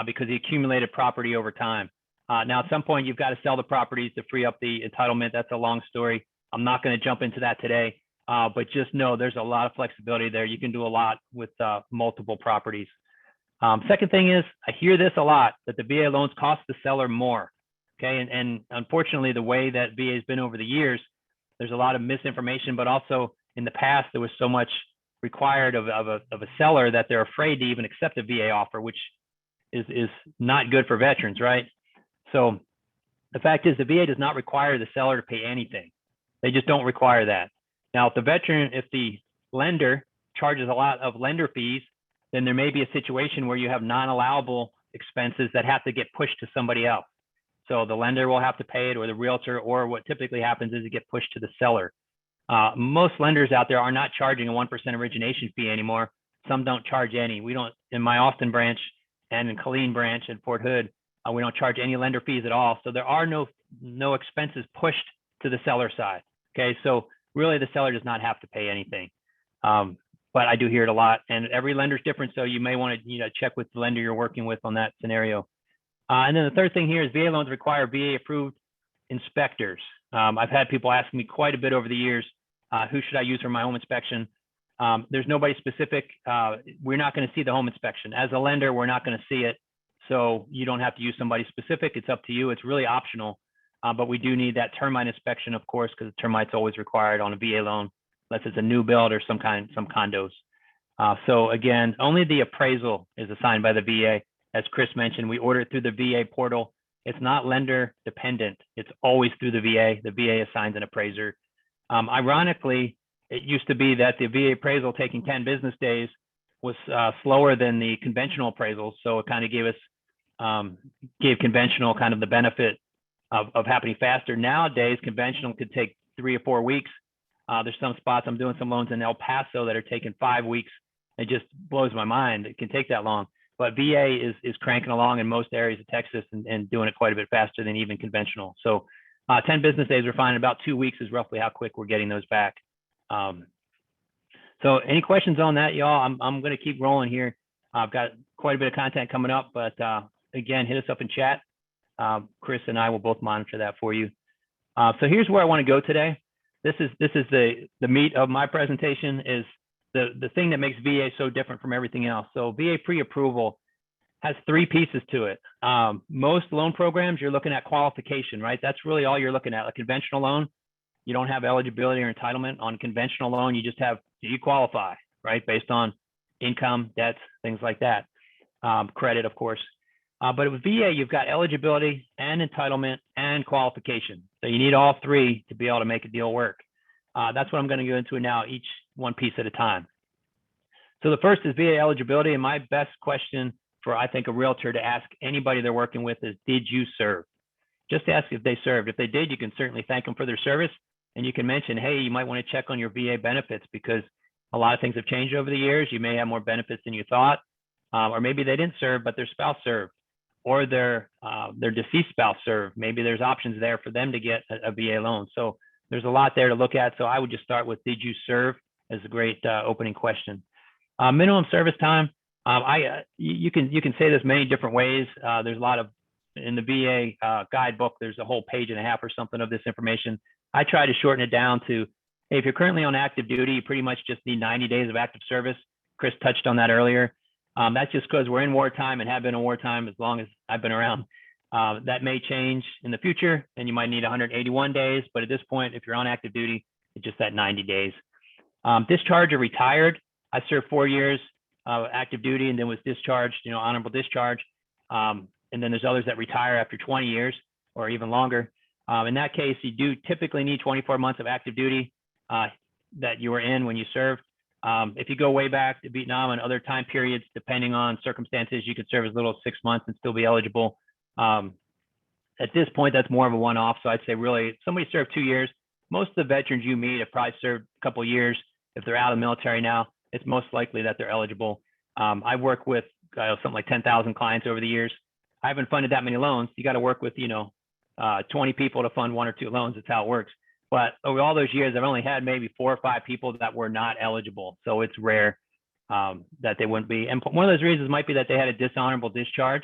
because he accumulated property over time. Now, at some point, you've got to sell the properties to free up the entitlement. That's a long story. I'm not going to jump into that today, but just know there's a lot of flexibility there. You can do a lot with multiple properties. Second thing is, I hear this a lot, that the VA loans cost the seller more. Okay, and unfortunately, the way that VA has been over the years, there's a lot of misinformation, but also in the past, there was so much required of a seller that they're afraid to even accept a VA offer, which is not good for veterans, right? So the fact is the VA does not require the seller to pay anything. They just don't require that. Now, if the lender charges a lot of lender fees, then there may be a situation where you have non-allowable expenses that have to get pushed to somebody else. So the lender will have to pay it, or the realtor, or what typically happens is it gets pushed to the seller. Most lenders out there are not charging a 1% origination fee anymore. Some don't charge any. We don't, in my Austin branch and in Killeen branch in Fort Hood, we don't charge any lender fees at all. So there are no expenses pushed to the seller side. Okay, so really the seller does not have to pay anything. But I do hear it a lot, and every lender's different. So you may want to check with the lender you're working with on that scenario. And then the third thing here is VA loans require VA approved inspectors. I've had people ask me quite a bit over the years, who should I use for my home inspection? There's nobody specific. We're not going to see the home inspection. As a lender, we're not going to see it. So you don't have to use somebody specific. It's up to you. It's really optional. But we do need that termite inspection, of course, because termite's always required on a VA loan, unless it's a new build or some condos. So again, only the appraisal is assigned by the VA. As Chris mentioned, we order it through the VA portal. It's not lender dependent. It's always through the VA. The VA assigns an appraiser. Ironically, it used to be that the VA appraisal taking 10 business days was slower than the conventional appraisals. So it kind of gave conventional kind of the benefit of happening faster. Nowadays, conventional could take 3 or 4 weeks. There's some spots, I'm doing some loans in El Paso that are taking 5 weeks. It just blows my mind. It can take that long. But VA is cranking along in most areas of Texas and doing it quite a bit faster than even conventional. So 10 business days, we're finding about 2 weeks is roughly how quick we're getting those back. So any questions on that, y'all? I'm going to keep rolling here. I've got quite a bit of content coming up, but again, hit us up in chat. Chris and I will both monitor that for you. So here's where I want to go today. This is the meat of my presentation, is the thing that makes VA so different from everything else. So VA pre-approval has 3 pieces to it. Most loan programs, you're looking at qualification, right? That's really all you're looking at. A conventional loan, you don't have eligibility or entitlement. On a conventional loan, you just have, do you qualify, right? Based on income, debts, things like that. Credit, of course. But with VA, you've got eligibility and entitlement and qualification. So you need all 3 to be able to make a deal work. That's what I'm going to go into now, each one piece at a time. So the first is VA eligibility. And my best question for, I think, a realtor to ask anybody they're working with is, did you serve? Just ask if they served. If they did, you can certainly thank them for their service. And you can mention, hey, you might want to check on your VA benefits because a lot of things have changed over the years. You may have more benefits than you thought. Or maybe they didn't serve, but their spouse served. Or their deceased spouse served. Maybe there's options there for them to get a VA loan. So there's a lot there to look at. So I would just start with, did you serve, as a great opening question. Minimum service time. You can say this many different ways. There's a lot of, in the VA guidebook, there's a whole page and a half or something of this information. I try to shorten it down to, hey, if you're currently on active duty, you pretty much just need 90 days of active service. Chris touched on that earlier. That's just because we're in wartime and have been in wartime as long as I've been around. That may change in the future, and you might need 181 days. But at this point, if you're on active duty, it's just that 90 days. Discharged or retired. I served 4 years active duty and then was discharged, honorable discharge. And then there's others that retire after 20 years or even longer. In that case, you do typically need 24 months of active duty that you were in when you served. If you go way back to Vietnam and other time periods, depending on circumstances, you could serve as little as 6 months and still be eligible. At this point, that's more of a one-off. So I'd say really, if somebody served 2 years. Most of the veterans you meet have probably served a couple of years. If they're out of the military now, it's most likely that they're eligible. I work with something like 10,000 clients over the years. I haven't funded that many loans. You got to work with, 20 people to fund 1 or 2 loans. That's how it works. But over all those years, I've only had maybe 4 or 5 people that were not eligible. So it's rare that they wouldn't be. And one of those reasons might be that they had a dishonorable discharge.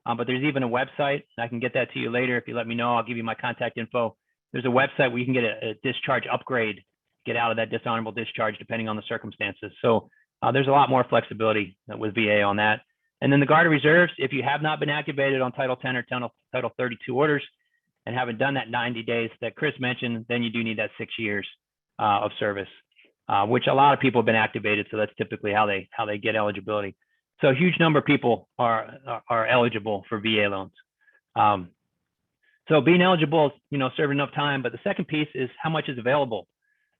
But there's even a website. I can get that to you later. If you let me know, I'll give you my contact info. There's a website where you can get a discharge upgrade, get out of that dishonorable discharge, depending on the circumstances. So there's a lot more flexibility with VA on that. And then the Guard of Reserves, if you have not been activated on Title 10 or Title 32 orders and haven't done that 90 days that Chris mentioned, then you do need that 6 years of service, which a lot of people have been activated. So that's typically how they get eligibility. So a huge number of people are eligible for VA loans. So being eligible is, serve enough time. But the second piece is how much is available.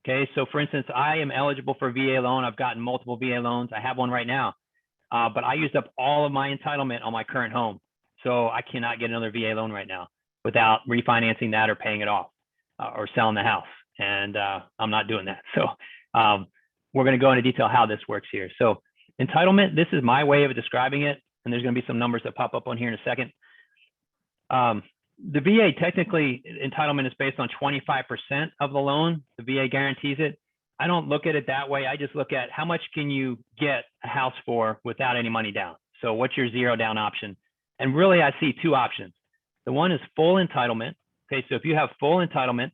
Okay, so for instance, I am eligible for a VA loan. I've gotten multiple VA loans. I have one right now, but I used up all of my entitlement on my current home. So I cannot get another VA loan right now without refinancing that or paying it off or selling the house. And I'm not doing that. So we're going to go into detail how this works here. So entitlement, this is my way of describing it. And there's going to be some numbers that pop up on here in a second. The VA, technically, entitlement is based on 25% of the loan. The VA guarantees it. I don't look at it that way. I just look at how much can you get a house for without any money down. So what's your zero down option? And really, I see 2 options. The one is full entitlement. Okay, so if you have full entitlement,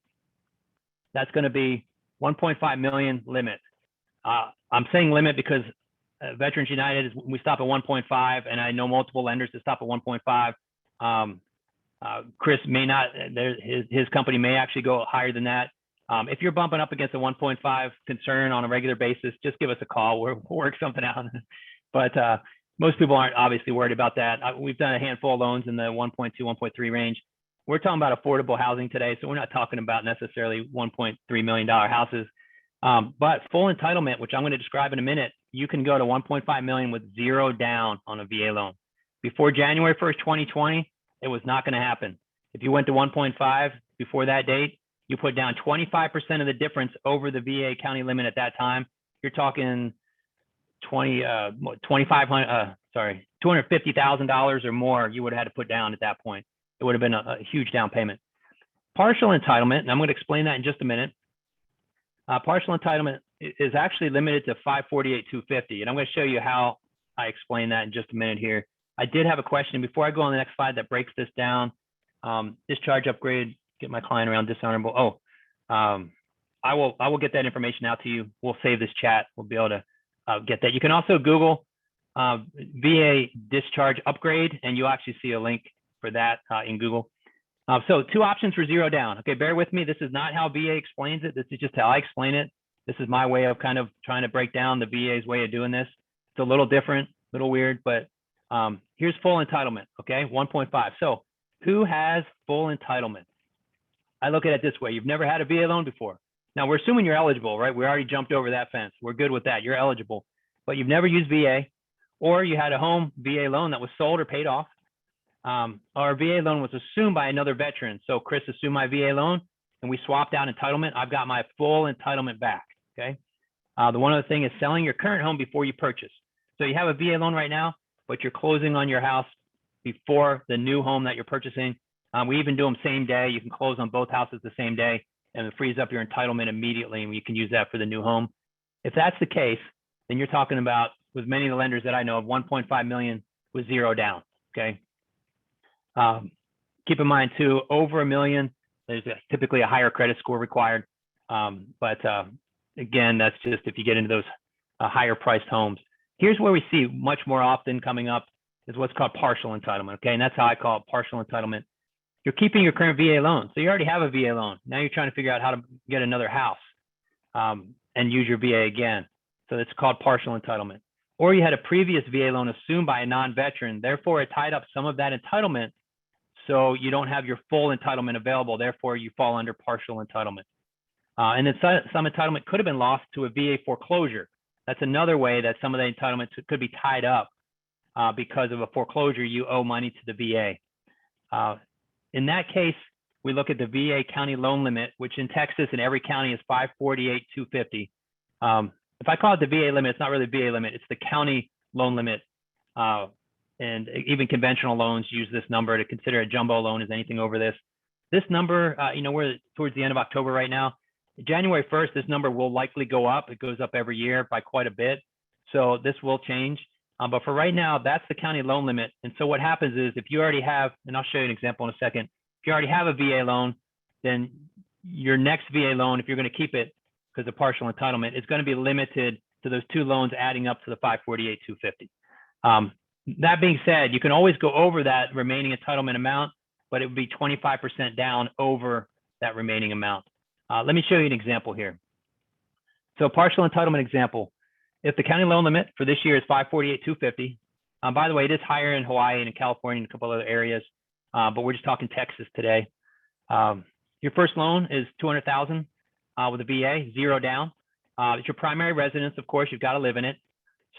that's going to be 1.5 million limit. I'm saying limit because Veterans United, we stop at 1.5, and I know multiple lenders that stop at 1.5. Chris may not, his company may actually go higher than that. If you're bumping up against a 1.5 concern on a regular basis, just give us a call. We'll work something out. But most people aren't obviously worried about that. We've done a handful of loans in the 1.2, 1.3 range. We're talking about affordable housing today, so we're not talking about necessarily $1.3 million houses. But full entitlement, which I'm going to describe in a minute, you can go to 1.5 million with zero down on a VA loan. Before January 1st, 2020, it was not going to happen. If you went to 1.5 before that date, you put down 25% of the difference over the VA county limit at that time. You're talking $250,000 or more you would have had to put down at that point. It would have been a huge down payment. Partial entitlement, and I'm going to explain that in just a minute. Partial entitlement is actually limited to $548,250, and I'm going to show you how I explain that in just a minute here. I did have a question before I go on the next slide that breaks this down. Discharge upgrade, get my client around dishonorable. I will get that information out to you. We'll save this chat. We'll be able to get that. You can also Google VA discharge upgrade, and you'll actually see a link for that in Google. So 2 options for zero down. Okay, bear with me. This is not how VA explains it. This is just how I explain it. This is my way of kind of trying to break down the VA's way of doing this. It's a little different, a little weird, but here's full entitlement, okay, 1.5. So who has full entitlement? I look at it this way. You've never had a VA loan before. Now, we're assuming you're eligible, right? We already jumped over that fence. We're good with that. You're eligible, but you've never used VA, or you had a home VA loan that was sold or paid off. Our VA loan was assumed by another veteran. So Chris assumed my VA loan and we swapped out entitlement. I've got my full entitlement back, okay? The one other thing is selling your current home before you purchase. So you have a VA loan right now, but you're closing on your house before the new home that you're purchasing. We even do them same day. You can close on both houses the same day, and it frees up your entitlement immediately, and you can use that for the new home. If that's the case, then you're talking about, with many of the lenders that I know of, 1.5 million with zero down, okay? Keep in mind too, over $1 million, there's typically a higher credit score required. But again, that's just if you get into those higher priced homes. Here's where we see much more often coming up is what's called partial entitlement, okay? And that's how I call it, partial entitlement. You're keeping your current VA loan. So you already have a VA loan. Now you're trying to figure out how to get another house and use your VA again. So it's called partial entitlement. Or you had a previous VA loan assumed by a non-veteran. Therefore, it tied up some of that entitlement. So you don't have your full entitlement available. Therefore, you fall under partial entitlement. And then some entitlement could have been lost to a VA foreclosure. That's another way that some of the entitlements could be tied up because of a foreclosure. You owe money to the VA. In that case, we look at the VA county loan limit, which in Texas in every county is $548,250. If I call it the VA limit, it's not really the VA limit. It's the county loan limit. And even conventional loans use this number to consider a jumbo loan as anything over this. This number, we're towards the end of October right now. January 1st, this number will likely go up. It goes up every year by quite a bit. So this will change. But for right now, that's the county loan limit. And so what happens is if you already have, and I'll show you an example in a second, if you already have a VA loan, then your next VA loan, if you're going to keep it because of partial entitlement, it's going to be limited to those 2 loans adding up to the $548,250. That being said, you can always go over that remaining entitlement amount, but it would be 25% down over that remaining amount. Let me show you an example here. So partial entitlement example, if the county loan limit for this year is $548,250, by the way, it is higher in Hawaii and in California and a couple other areas, but we're just talking Texas today. Your first loan is $200,000 with a VA, zero down. It's your primary residence, of course, you've got to live in it.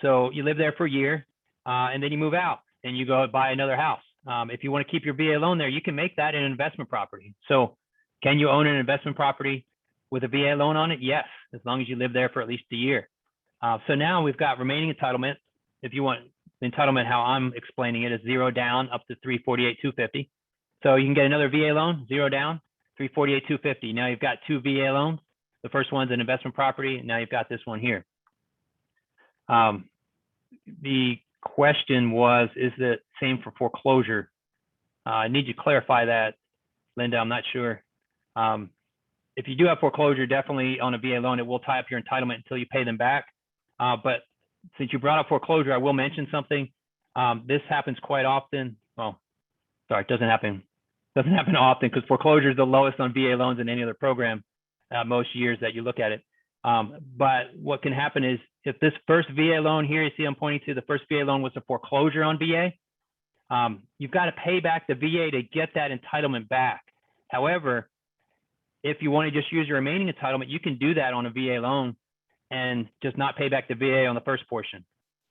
So you live there for a year. And then you move out and you go buy another house. If you want to keep your VA loan there, you can make that an investment property. So can you own an investment property with a VA loan on it? Yes, as long as you live there for at least a year. So now we've got remaining entitlement. If you want the entitlement, how I'm explaining it is zero down up to $348,250. So you can get another VA loan, zero down, $348,250. Now you've got 2 VA loans. The first one's an investment property. And now you've got this one here. The question was, is the same for foreclosure? I need you to clarify that, Linda. I'm not sure. if you do have foreclosure, definitely on a VA loan, it will tie up your entitlement until you pay them back. But since you brought up foreclosure, I will mention something. This happens quite often. Well, sorry, it doesn't happen often because foreclosure is the lowest on VA loans in any other program most years that you look at it. But what can happen is if this first VA loan here, you see I'm pointing to, the first VA loan was a foreclosure on VA, you've got to pay back the VA to get that entitlement back. However, if you want to just use your remaining entitlement, you can do that on a VA loan and just not pay back the VA on the first portion.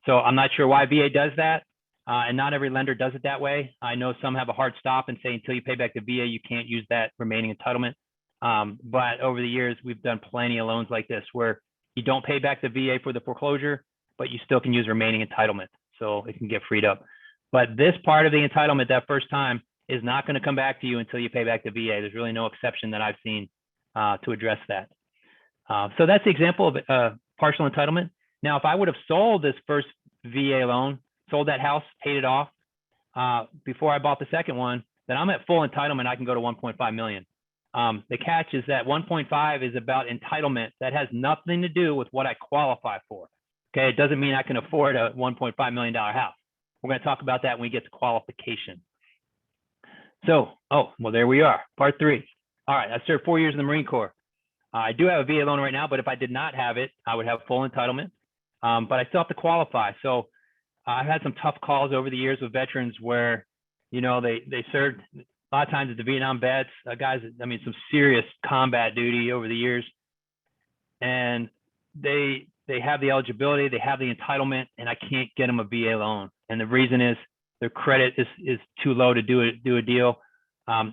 So I'm not sure why VA does that. And not every lender does it that way. I know some have a hard stop and say until you pay back the VA, you can't use that remaining entitlement. But over the years, we've done plenty of loans like this where you don't pay back the VA for the foreclosure, but you still can use remaining entitlement. So it can get freed up. But this part of the entitlement that first time is not going to come back to you until you pay back the VA. There's really no exception that I've seen to address that. So that's the example of partial entitlement. Now, if I would have sold this first VA loan, sold that house, paid it off before I bought the second one, then I'm at full entitlement. I can go to 1.5 million. The catch is that 1.5 is about entitlement. That has nothing to do with what I qualify for. Okay, it doesn't mean I can afford a $1.5 million house. We're going to talk about that when we get to qualification. So, well, there we are, part 3. All right, I served 4 years in the Marine Corps. I do have a VA loan right now, but if I did not have it, I would have full entitlement. But I still have to qualify. So I've had some tough calls over the years with veterans where, you know, they served a lot of times at the Vietnam vets, guys, I mean, some serious combat duty over the years. And they have the eligibility, they have the entitlement, and I can't get them a VA loan. And the reason is their credit is too low to do a deal,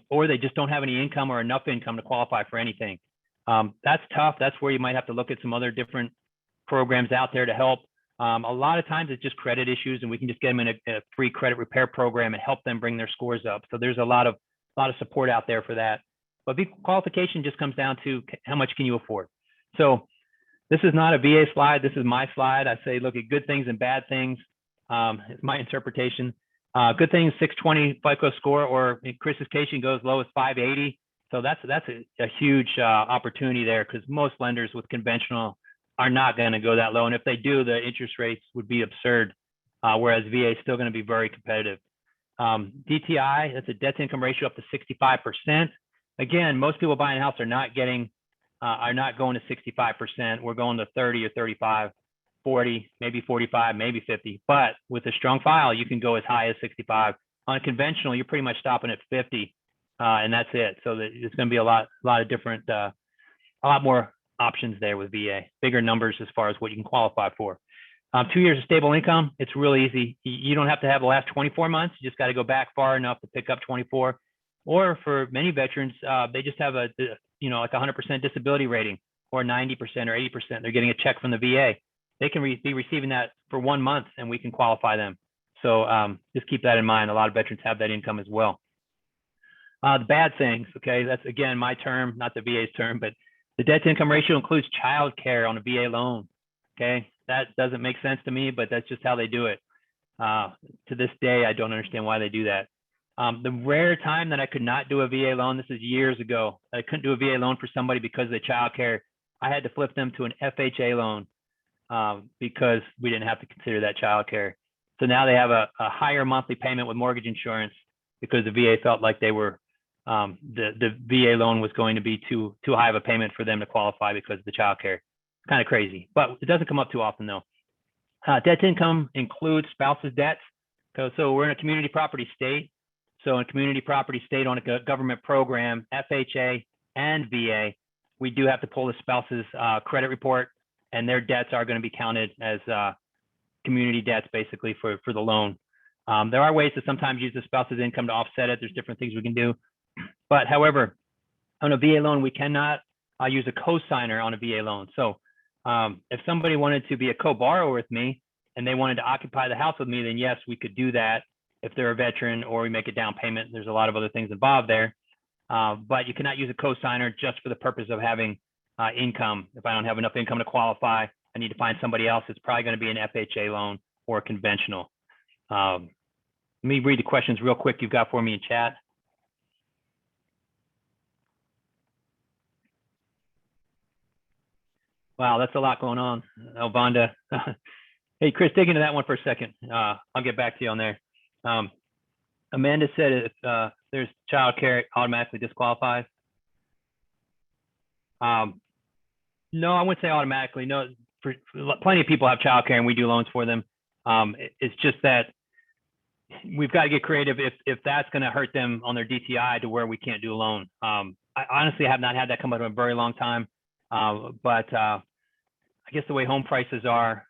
or they just don't have any income or enough income to qualify for anything. That's tough. That's where you might have to look at some other different programs out there to help. A lot of times it's just credit issues, and we can just get them in a free credit repair program and help them bring their scores up. So there's a lot of support out there for that. But qualification just comes down to how much can you afford. So this is not a VA slide. This is my slide. I say look at good things and bad things. It's my interpretation. Good things, 620 FICO score, or in Chris's case, you can go as low as 580. So that's a huge opportunity there, because most lenders with conventional are not going to go that low. And if they do, the interest rates would be absurd, whereas VA is still going to be very competitive. DTI, that's a debt to income ratio up to 65%. Again, most people buying a house are not going to 65%. We're going to 30 or 35, 40, maybe 45, maybe 50. But with a strong file, you can go as high as 65. On a conventional, you're pretty much stopping at 50, and that's it. So there's going to be a lot of different, a lot more options there with VA, bigger numbers as far as what you can qualify for. 2 years of stable income, it's really easy. You don't have to have the last 24 months. You just got to go back far enough to pick up 24. Or for many veterans, they just have like 100% disability rating, or 90% or 80%. They're getting a check from the VA. They can be receiving that for 1 month, and we can qualify them. So just keep that in mind. A lot of veterans have that income as well. The bad things, okay, that's again my term, not the VA's term, but the debt to income ratio includes child care on a VA loan. Okay, that doesn't make sense to me, but that's just how they do it. To this day, I don't understand why they do that. The rare time that I could not do a VA loan, this is years ago, I couldn't do a VA loan for somebody because of the child care. I had to flip them to an FHA loan because we didn't have to consider that child care. So now they have a higher monthly payment with mortgage insurance because the VA felt like they were, the VA loan was going to be too high of a payment for them to qualify because of the child care. Kind of crazy, but it doesn't come up too often though. Debt to income includes spouses' debts. So we're in a community property state. So in community property state on a government program, FHA and VA, we do have to pull the spouse's credit report, and their debts are going to be counted as community debts basically for the loan. There are ways to sometimes use the spouse's income to offset it. There's different things we can do. But however, on a VA loan, we cannot use a co-signer on a VA loan. So if somebody wanted to be a co-borrower with me and they wanted to occupy the house with me, then yes, we could do that if they're a veteran, or we make a down payment. There's a lot of other things involved there. But you cannot use a co-signer just for the purpose of having income. If I don't have enough income to qualify, I need to find somebody else. It's probably going to be an FHA loan or a conventional. Let me read the questions real quick you've got for me in chat. Wow, that's a lot going on, Elvonda. Hey, Chris, dig into that one for a second. I'll get back to you on there. Amanda said if there's childcare, it automatically disqualifies. No, I wouldn't say automatically. No, plenty of people have childcare and we do loans for them. It's just that we've got to get creative if that's going to hurt them on their DTI to where we can't do a loan. I honestly have not had that come up in a very long time. But I guess the way home prices are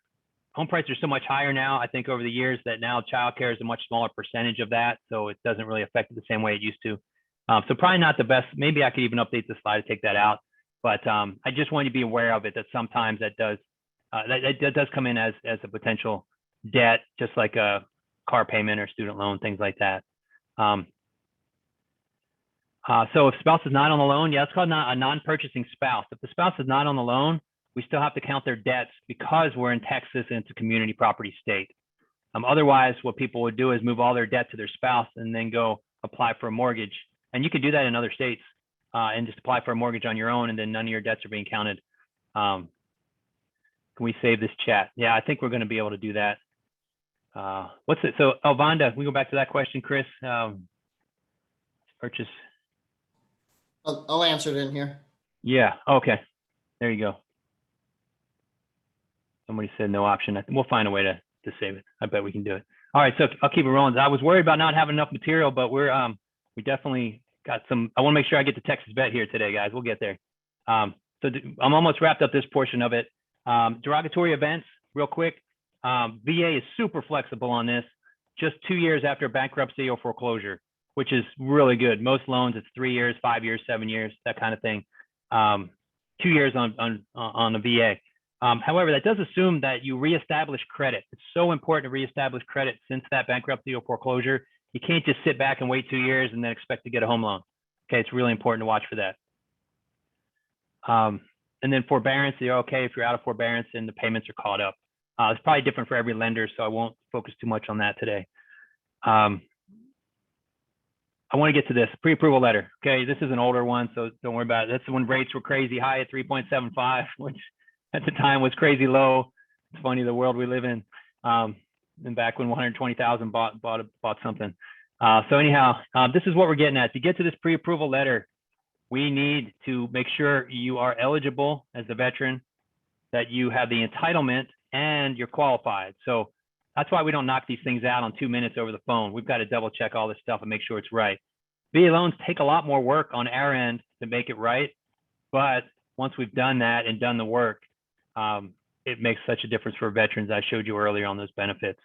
so much higher now, I think over the years that now childcare is a much smaller percentage of that. So it doesn't really affect it the same way it used to. So probably not the best. Maybe I could even update the slide to take that out. But I just want you to be aware of it, that sometimes that does come in as a potential debt, just like a car payment or student loan, things like that. So if spouse is not on the loan, yeah, it's called a non-purchasing spouse. If the spouse is not on the loan, we still have to count their debts because we're in Texas and it's a community property state. Otherwise, what people would do is move all their debt to their spouse and then go apply for a mortgage. And you can do that in other states and just apply for a mortgage on your own, and then none of your debts are being counted. Can we save this chat? Yeah, I think we're going to be able to do that. What's it? So, Elvonda, we go back to that question, Chris. Purchase. I'll answer it in here. Yeah. Okay. There you go. Somebody said no option. I think we'll find a way to save it. I bet we can do it. All right. So I'll keep it rolling. I was worried about not having enough material, but we definitely got some. I want to make sure I get to Texas Vet here today, guys. We'll get there. So I'm almost wrapped up this portion of it. Derogatory events, real quick. VA is super flexible on this. Just 2 years after bankruptcy or foreclosure, which is really good. Most loans, it's 3 years, 5 years, 7 years, that kind of thing. 2 years on the VA. However, that does assume that you reestablish credit. It's so important to reestablish credit since that bankruptcy or foreclosure. You can't just sit back and wait 2 years and then expect to get a home loan. Okay, it's really important to watch for that. And then forbearance, you're okay if you're out of forbearance and the payments are caught up. It's probably different for every lender, so I won't focus too much on that today. I want to get to this pre-approval letter. Okay, this is an older one, so don't worry about it. That's when rates were crazy high at 3.75, which at the time was crazy low. It's funny the world we live in. And back when 120,000 bought something. So anyhow, this is what we're getting at. To get to this pre-approval letter, we need to make sure you are eligible as a veteran, that you have the entitlement, and you're qualified. So that's why we don't knock these things out on 2 minutes over the phone. We've got to double check all this stuff and make sure it's right. VA loans take a lot more work on our end to make it right. But once we've done that and done the work, it makes such a difference for veterans. I showed you earlier on those benefits.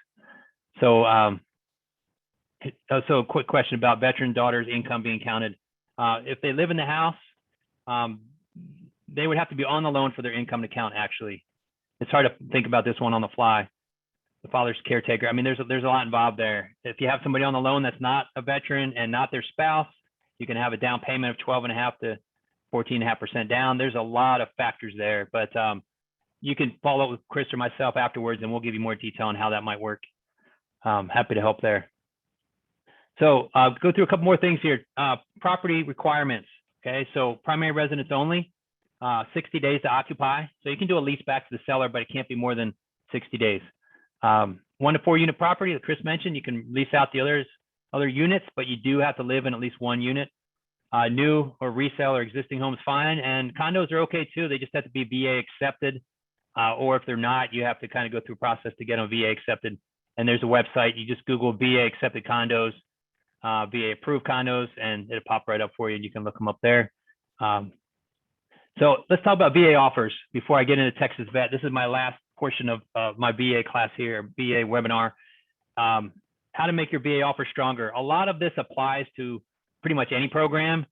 So, a quick question about veteran daughters' income being counted. If they live in the house, they would have to be on the loan for their income to count, actually. It's hard to think about this one on the fly. The father's caretaker. I mean, there's a lot involved there. If you have somebody on the loan that's not a veteran and not their spouse, you can have a down payment of 12.5% to 14.5% down. There's a lot of factors there, but you can follow up with Chris or myself afterwards, and we'll give you more detail on how that might work. Happy to help there. So go through a couple more things here. Property requirements. Okay, so primary residence only, 60 days to occupy. So you can do a lease back to the seller, but it can't be more than 60 days. 1 to 4 unit property that Chris mentioned, you can lease out the other units, but you do have to live in at least 1 unit. New or resale or existing homes, fine. And condos are okay too. They just have to be VA accepted. Or if they're not, you have to kind of go through a process to get them VA accepted. And there's a website. You just Google VA accepted condos, VA approved condos, and it'll pop right up for you. And you can look them up there. So let's talk about VA offers before I get into Texas Vet. This is my last portion of my VA class here, VA webinar. How to make your VA offer stronger. A lot of this applies to pretty much any program,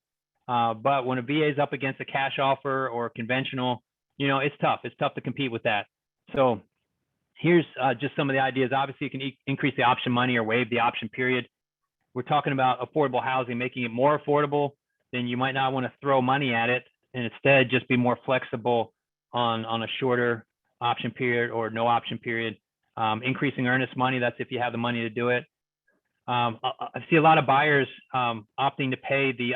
but when a VA is up against a cash offer or conventional, it's tough. It's tough to compete with that. So here's just some of the ideas. Obviously, you can increase the option money or waive the option period. We're talking about affordable housing, making it more affordable. Then you might not want to throw money at it, and instead just be more flexible on a shorter option period or no option period. Increasing earnest money, that's if you have the money to do it. I see a lot of buyers opting to pay the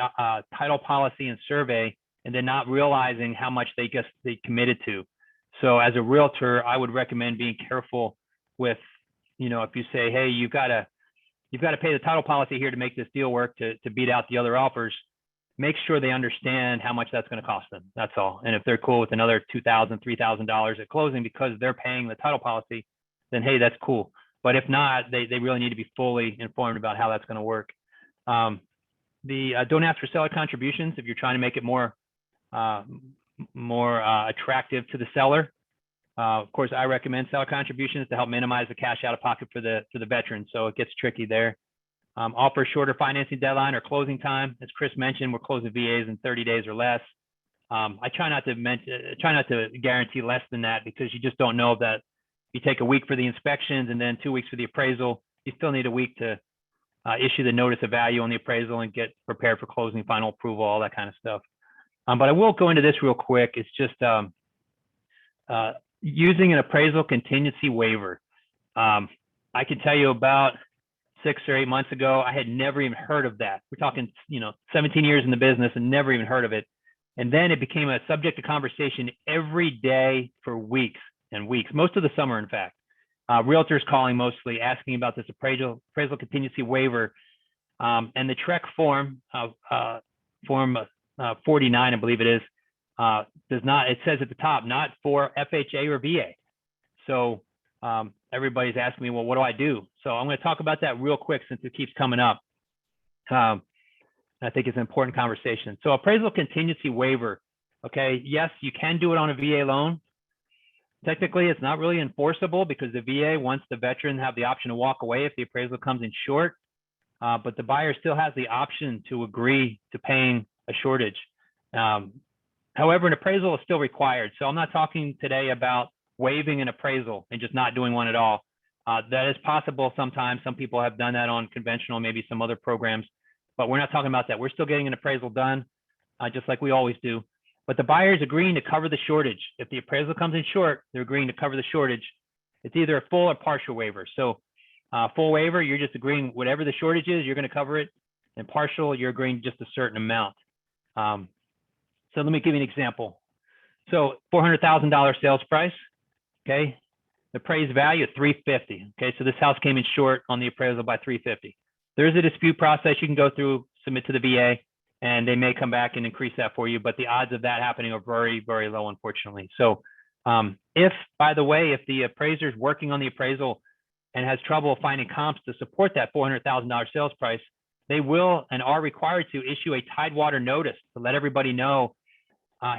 title policy and survey and then not realizing how much they committed to. So as a realtor, I would recommend being careful with, if you say, hey, you've got to pay the title policy here to make this deal work to beat out the other offers. Make sure they understand how much that's going to cost them. That's all. And if they're cool with another $2,000, $3,000 at closing because they're paying the title policy, then hey, that's cool. But if not, they really need to be fully informed about how that's going to work. Don't ask for seller contributions if you're trying to make it more attractive to the seller. Of course, I recommend seller contributions to help minimize the cash out of pocket for the veteran. So it gets tricky there. Offer shorter financing deadline or closing time. As Chris mentioned, we're closing VAs in 30 days or less. I try not to guarantee less than that because you just don't know that you take a week for the inspections and then 2 weeks for the appraisal. You still need a week to issue the notice of value on the appraisal and get prepared for closing, final approval, all that kind of stuff. But I will go into this real quick. It's just using an appraisal contingency waiver. I can tell you about 6 or 8 months ago, I had never even heard of that. We're talking, 17 years in the business and never even heard of it. And then it became a subject of conversation every day for weeks and weeks, most of the summer, in fact. Realtors calling mostly, asking about this appraisal contingency waiver. And the TREC form, form 49, I believe it is, does not, it says at the top, not for FHA or VA. So everybody's asking me, well, what do I do? So I'm going to talk about that real quick since it keeps coming up. I think it's an important conversation. So appraisal contingency waiver. Okay, yes, you can do it on a VA loan. Technically, it's not really enforceable because the VA wants the veteran to have the option to walk away if the appraisal comes in short, but the buyer still has the option to agree to paying a shortage. However, an appraisal is still required. So I'm not talking today about waiving an appraisal and just not doing one at all. That is possible sometimes. Some people have done that on conventional, maybe some other programs, but we're not talking about that. We're still getting an appraisal done, just like we always do. But the buyer is agreeing to cover the shortage. If the appraisal comes in short, they're agreeing to cover the shortage. It's either a full or partial waiver. So full waiver, you're just agreeing whatever the shortage is, you're going to cover it. And partial, you're agreeing just a certain amount. So let me give you an example. So $400,000 sales price, okay? The appraised value of $350,000. Okay, so this house came in short on the appraisal by $350,000. There is a dispute process you can go through, submit to the VA, and they may come back and increase that for you, but the odds of that happening are very, very low, unfortunately. So if, by the way, if the appraiser is working on the appraisal and has trouble finding comps to support that $400,000 sales price, they will and are required to issue a Tidewater notice to let everybody know,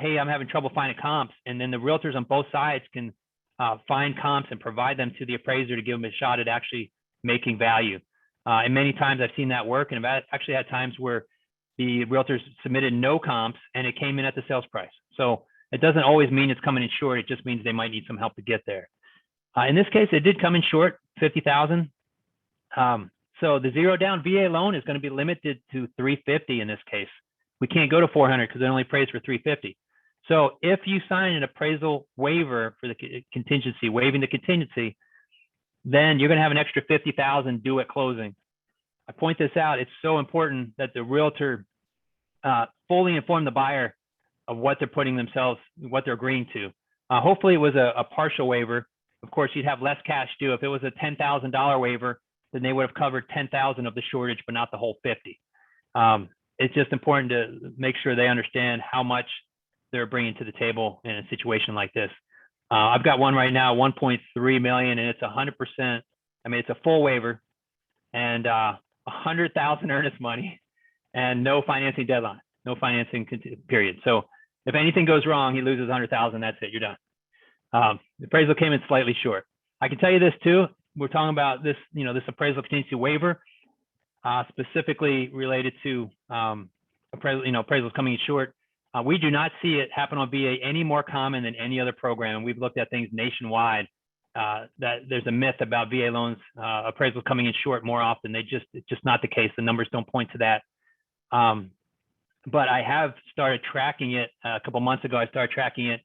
hey, I'm having trouble finding comps. And then the realtors on both sides can find comps and provide them to the appraiser to give them a shot at actually making value. And many times I've seen that work, and I've actually had times where the realtors submitted no comps and it came in at the sales price. So it doesn't always mean it's coming in short. It just means they might need some help to get there. In this case, it did come in short, $50,000. So the zero down VA loan is going to be limited to $350,000 in this case. We can't go to $400,000 because it only appraised for $350,000. So if you sign an appraisal waiver for the contingency, waiving the contingency, then you're going to have an extra $50,000 due at closing. I point this out. It's so important that the realtor fully inform the buyer of what they're putting themselves, what they're agreeing to. Hopefully it was a partial waiver. Of course, you'd have less cash due. If it was a $10,000 waiver, then they would have covered $10,000 of the shortage, but not the whole $50,000. It's just important to make sure they understand how much they're bringing to the table in a situation like this. I've got one right now, 1.3 million, and it's 100%. I mean, it's a full waiver and 100,000 earnest money and no financing deadline, no financing period. So if anything goes wrong, he loses 100,000. That's it. You're done. The appraisal came in slightly short. I can tell you this too. We're talking about this, this appraisal contingency waiver, specifically related to appraisals coming in short. We do not see it happen on VA any more common than any other program. We've looked at things nationwide. That there's a myth about VA loans appraisals coming in short more often. It's just not the case. The numbers don't point to that. But I have started tracking it a couple months ago. I started tracking it,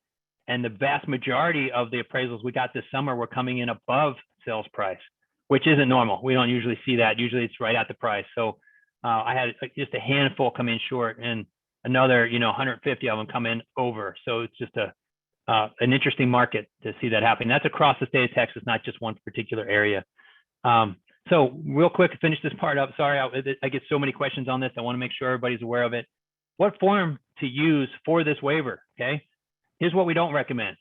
and the vast majority of the appraisals we got this summer were coming in above sales price, which isn't normal. We don't usually see that. Usually it's right at the price. So I had just a handful come in short, and another 150 of them come in over. So it's just a an interesting market to see that happening. That's across the state of Texas, not just one particular area. So real quick to finish this part up, sorry, I get so many questions on this. I want to make sure everybody's aware of it. What form to use for this waiver, okay? Here's what we don't recommend.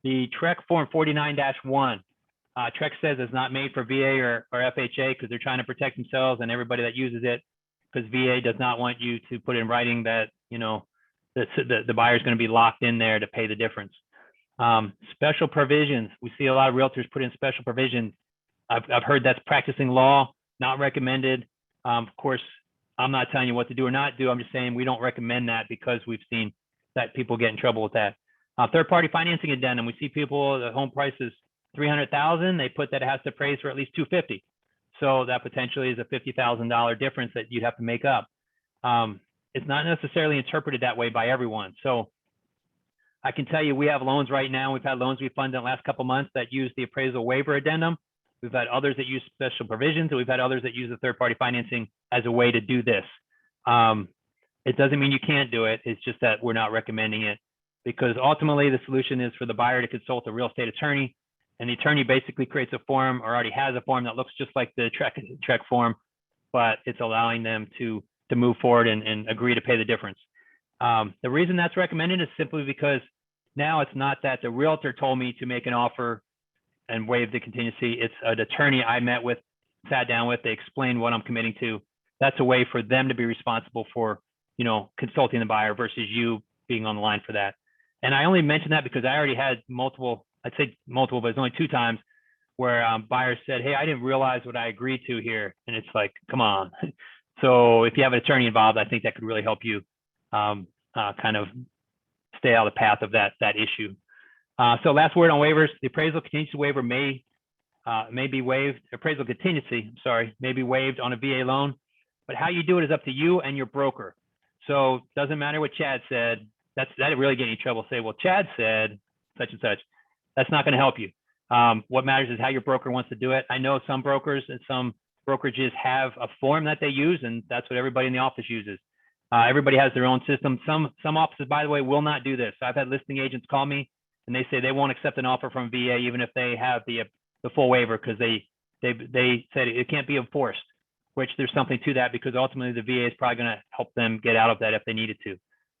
The TREC form 49-1. TREC says it's not made for VA or FHA because they're trying to protect themselves and everybody that uses it, because VA does not want you to put in writing that, you know, the buyer is going to be locked in there to pay the difference. Special provisions. We see a lot of realtors put in special provisions. I've heard that's practicing law, not recommended. Of course, I'm not telling you what to do or not do. I'm just saying we don't recommend that because we've seen that people get in trouble with that. Third-party financing addendum. We see people, the home price is $300,000. They put that it has to appraise for at least $250,000. So that potentially is a $50,000 difference that you'd have to make up. It's not necessarily interpreted that way by everyone. So I can tell you we have loans right now. We've had loans we funded in the last couple of months that use the appraisal waiver addendum. We've had others that use special provisions, and we've had others that use the third-party financing as a way to do this. It doesn't mean you can't do it. It's just that we're not recommending it, because ultimately the solution is for the buyer to consult a real estate attorney, and the attorney basically creates a form or already has a form that looks just like the TREC form, but it's allowing them to move forward and agree to pay the difference. The reason that's recommended is simply because now it's not that the realtor told me to make an offer and waive the contingency. It's an attorney I met with, sat down with, they explained what I'm committing to. That's a way for them to be responsible for, you know, consulting the buyer versus you being on the line for that. And I only mention that because I already had multiple, I'd say multiple, but it's only 2 times where buyers said, hey, I didn't realize what I agreed to here. And it's like, come on. So if you have an attorney involved, I think that could really help you kind of stay out of the path of that issue. So last word on waivers: the appraisal contingency waiver may be waived. Appraisal contingency, sorry, may be waived on a VA loan, but how you do it is up to you and your broker. So doesn't matter what Chad said. That'd really get you in trouble. Say, well, Chad said such and such. That's not going to help you. What matters is how your broker wants to do it. I know some brokers and some brokerages have a form that they use, and that's what everybody in the office uses. Everybody has their own system. Some offices, by the way, will not do this. I've had listing agents call me and they say they won't accept an offer from VA even if they have the full waiver, because they said it can't be enforced, which there's something to that, because ultimately the VA is probably going to help them get out of that if they needed to.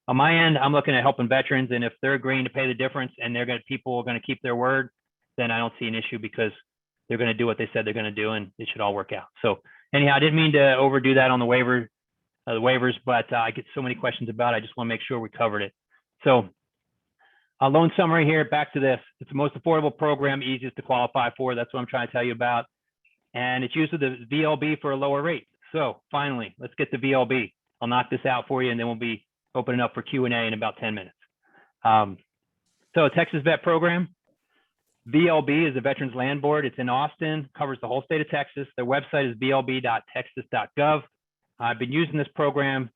On my end, I'm looking at helping veterans, and if they're agreeing to pay the difference and people are going to keep their word, then I don't see an issue, because they're going to do what they said they're going to do, and it should all work out. So anyhow, I didn't mean to overdo that on the waivers, but I get so many questions about it. I just want to make sure we covered it. So a loan summary here, back to this. It's the most affordable program, easiest to qualify for. That's what I'm trying to tell you about. And it's used with the VLB for a lower rate. So finally, let's get the VLB. I'll knock this out for you, and then we'll be opening up for Q&A in about 10 minutes. So Texas Vet Program. VLB is the Veterans Land Board. It's in Austin, covers the whole state of Texas. Their website is vlb.texas.gov. I've been using this program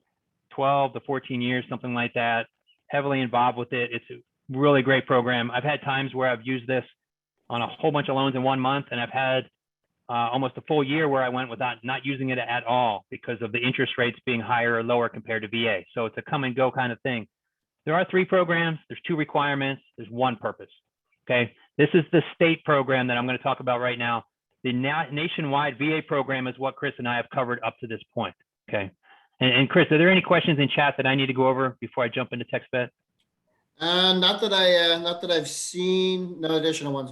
12 to 14 years, something like that, heavily involved with it. It's a really great program. I've had times where I've used this on a whole bunch of loans in 1 month, and I've had almost a full year where I went without not using it at all because of the interest rates being higher or lower compared to VA. So it's a come and go kind of thing. There are 3 programs. There's 2 requirements. There's 1 purpose. Okay. This is the state program that I'm going to talk about right now. The nationwide VA program is what Chris and I have covered up to this point. Okay. And Chris, are there any questions in chat that I need to go over before I jump into TextVet? Not that I've seen. No additional ones.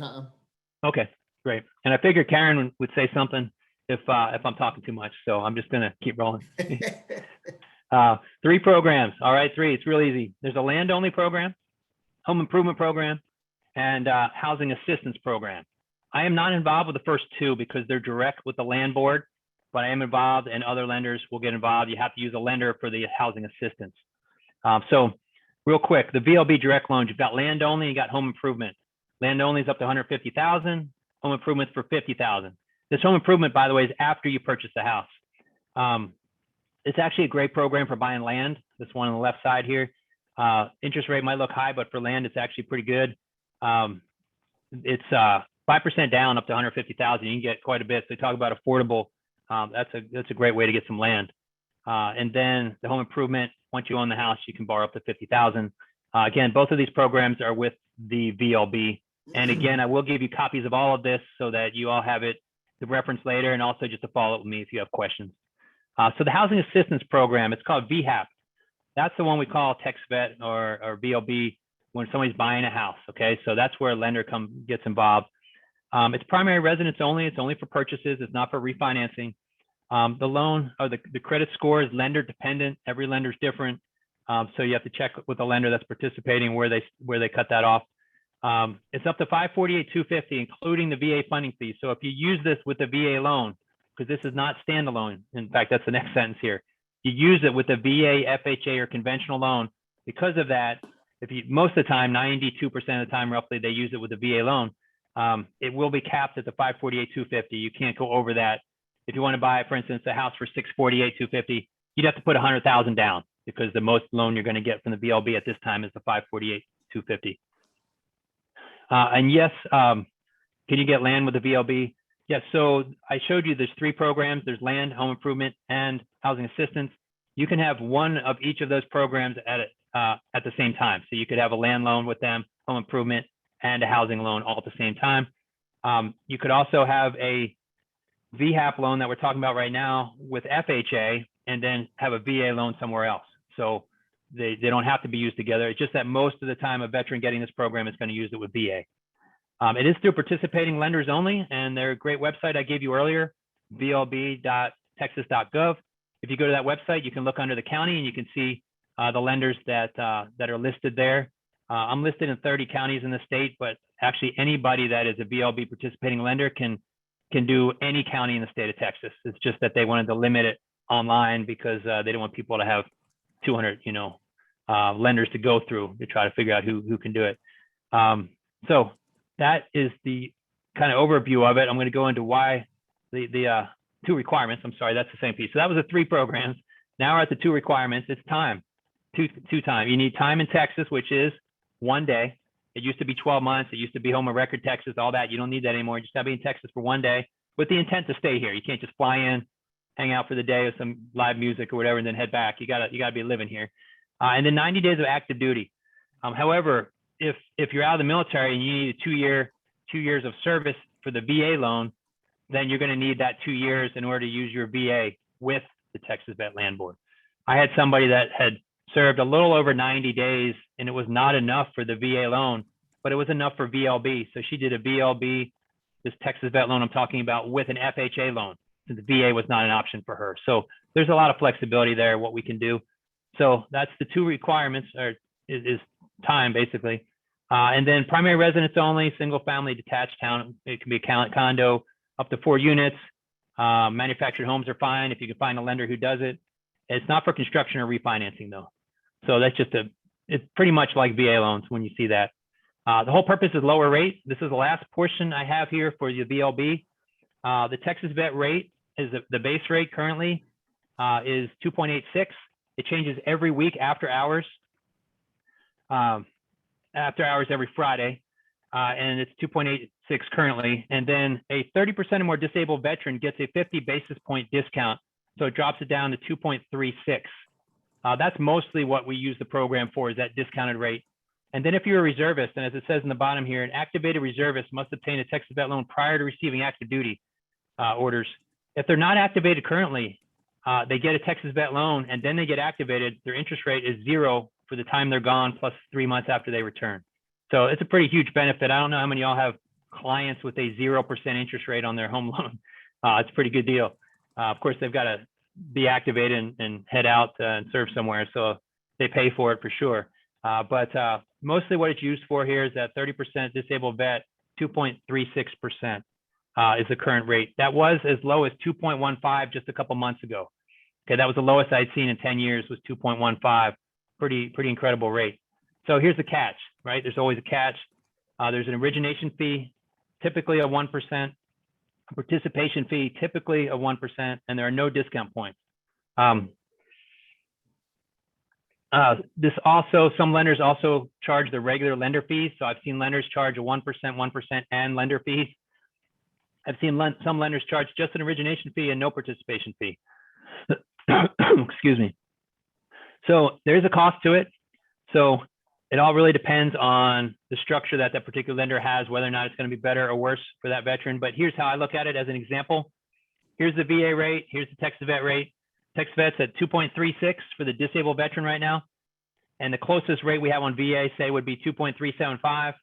Okay, great. And I figured Karen would say something if I'm talking too much, so I'm just gonna keep rolling. 3 programs. All right, 3. It's real easy. There's a land-only program, home improvement program, and housing assistance program. I am not involved with the first 2 because they're direct with the land board, but I am involved, and other lenders will get involved. You have to use a lender for the housing assistance. So real quick, the VLB Direct Loans, you've got land only, you got home improvement. Land only is up to $150,000, home improvements for $50,000. This home improvement, by the way, is after you purchase the house. It's actually a great program for buying land. This one on the left side here. Interest rate might look high, but for land, it's actually pretty good. It's 5% down up to $150,000. You can get quite a bit. So talk about affordable. That's a great way to get some land. And then the home improvement, once you own the house, you can borrow up to $50,000. Again, both of these programs are with the VLB. And again, I will give you copies of all of this so that you all have it to reference later, and also just to follow up with me if you have questions. So the Housing Assistance Program, it's called VHAP. That's the one we call text vet or VLB when somebody's buying a house, okay? So that's where a lender gets involved. It's primary residence only. It's only for purchases. It's not for refinancing. The loan or the credit score is lender dependent. Every lender is different. So you have to check with the lender that's participating where they cut that off. It's up to $548,250, including the VA funding fee. So if you use this with the VA loan, because this is not standalone. In fact, that's the next sentence here. You use it with the VA, FHA, or conventional loan. Because of that, most of the time, 92% of the time, roughly, they use it with the VA loan. It will be capped at the $548,250. You can't go over that. If you want to buy, for instance, a house for $648,250, you'd have to put $100,000 down because the most loan you're going to get from the VLB at this time is the $548,250. And yes, can you get land with the VLB? Yes. So I showed you there's 3 programs. There's land, home improvement, and housing assistance. You can have one of each of those programs at the same time. So you could have a land loan with them, home improvement, and a housing loan all at the same time. You could also have a VHAP loan that we're talking about right now with FHA, and then have a VA loan somewhere else. So they don't have to be used together. It's just that most of the time a veteran getting this program is going to use it with VA. It is through participating lenders only, and their great website I gave you earlier, vlb.texas.gov. If you go to that website, you can look under the county and you can see the lenders that are listed there. I'm listed in 30 counties in the state, but actually anybody that is a VLB participating lender can do any county in the state of Texas. It's just that they wanted to limit it online because they don't want people to have 200, lenders to go through to try to figure out who can do it. So that is the kind of overview of it. I'm going to go into why the 2 requirements. I'm sorry, that's the same piece. So that was the 3 programs. Now we're at the 2 requirements. It's time, two time. You need time in Texas, which is 1 day. It used to be 12 months. It used to be home of record Texas, all that. You don't need that anymore. You just have to be in Texas for 1 day with the intent to stay here. You can't just fly in, hang out for the day with some live music or whatever, and then head back. You gotta be living here. And then 90 days of active duty. However, if you're out of the military and you need a 2 years of service for the VA loan, then you're going to need that 2 years in order to use your VA with the Texas Vet Land Board. I had somebody that had served a little over 90 days and it was not enough for the VA loan, but it was enough for VLB. So she did a VLB, this Texas Vet loan I'm talking about, with an FHA loan. So the VA was not an option for her. So there's a lot of flexibility there, what we can do. So that's the 2 requirements, is time basically. And then primary residence only, single family detached town. It can be a condo up to 4 units. Manufactured homes are fine if you can find a lender who does it. It's not for construction or refinancing though. So that's just it's pretty much like VA loans when you see that. The whole purpose is lower rate. This is the last portion I have here for the VLB. The Texas Vet rate is the base rate currently is 2.86. It changes every week after hours. After hours every Friday, and it's 2.86 currently. And then a 30% or more disabled veteran gets a 50 basis point discount. So it drops it down to 2.36. That's mostly what we use the program for, is that discounted rate. And then if you're a reservist, and as it says in the bottom here, an activated reservist must obtain a Texas Vet loan prior to receiving active duty orders. If they're not activated currently, they get a Texas Vet loan and then they get activated. Their interest rate is 0 for the time they're gone, plus 3 months after they return. So it's a pretty huge benefit. I don't know how many of y'all have clients with a 0% interest rate on their home loan. It's a pretty good deal. Of course, they've got to be activated and head out and serve somewhere. So they pay for it for sure. But mostly what it's used for here is that 30% disabled vet, 2.36% is the current rate. That was as low as 2.15 just a couple months ago. Okay, that was the lowest I'd seen in 10 years, was 2.15. Pretty incredible rate. So here's the catch, right? There's always a catch. There's an origination fee, typically of 1%, a participation fee, typically of 1%, and there are no discount points. This also, some lenders also charge the regular lender fees. So I've seen lenders charge a 1%, and lender fees. I've seen some lenders charge just an origination fee and no participation fee. Excuse me. So there's a cost to it. So It all really depends on the structure that that particular lender has, whether or not it's going to be better or worse for that veteran. But here's how I look at it as an example. Here's the VA rate. Here's the Texas Vet rate. Texas Vet's at 2.36 for the disabled veteran right now. And the closest rate we have on VA, say, would be 2.375.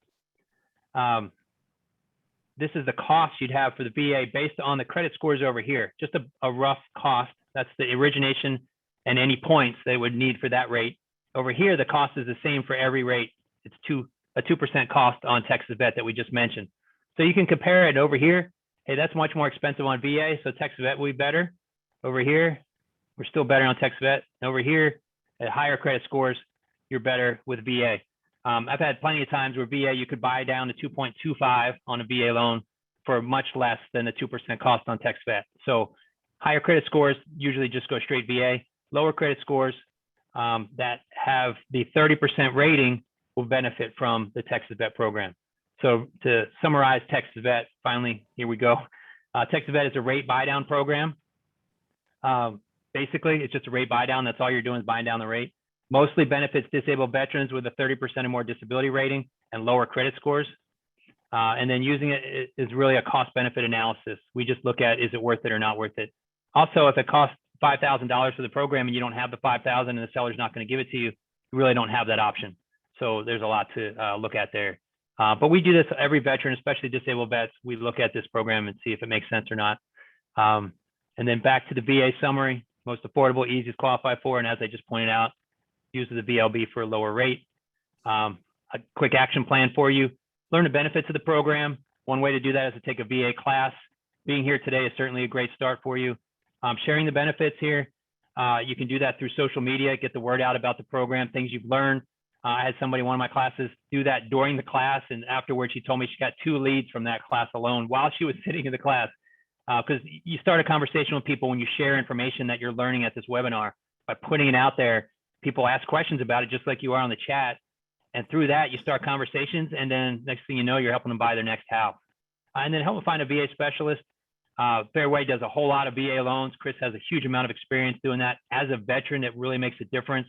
This is the cost you'd have for the VA based on the credit scores over here. Just a rough cost. That's the origination and any points they would need for that rate. Over here, the cost is the same for every rate. It's a 2% cost on Texas Vet that we just mentioned. So you can compare it over here. Hey, that's much more expensive on VA, so Texas Vet will be better. Over here, we're still better on Texas Vet. Over here, at higher credit scores, you're better with VA. I've had plenty of times where VA, you could buy down to 2.25 on a VA loan for much less than the 2% cost on Texas Vet. So higher credit scores usually just go straight VA. Lower credit scores that have the 30% rating will benefit from the Texas Vet program. So to summarize Texas Vet, finally, here we go. Texas Vet is a rate buy down program. Basically, it's just a rate buy down. That's all you're doing is buying down the rate. Mostly benefits disabled veterans with a 30% or more disability rating and lower credit scores. And then using it is really a cost benefit analysis. We just look at, is it worth it or not worth it? Also, if it costs $5,000 for the program and you don't have the $5,000 and the seller's not going to give it to you, you really don't have that option. So there's a lot to look at there. But we do this every veteran, especially disabled vets. We look at this program and see if it makes sense or not. And then back to the VA summary, most affordable, easiest to qualify for. And as I just pointed out, uses the VLB for a lower rate. A quick action plan for you. Learn the benefits of the program. One way to do that is to take a VA class. Being here today is certainly a great start for you. Sharing the benefits here. You can do that through social media, get the word out about the program, things you've learned. I had somebody in one of my classes do that during the class, and afterwards she told me she got 2 leads from that class alone while she was sitting in the class. Because you start a conversation with people when you share information that you're learning at this webinar. By putting it out there, people ask questions about it just like you are on the chat. And through that, you start conversations, and then next thing you know, you're helping them buy their next house. And then help them find a VA specialist. Fairway does a whole lot of VA loans. Chris has a huge amount of experience doing that. As a veteran, it really makes a difference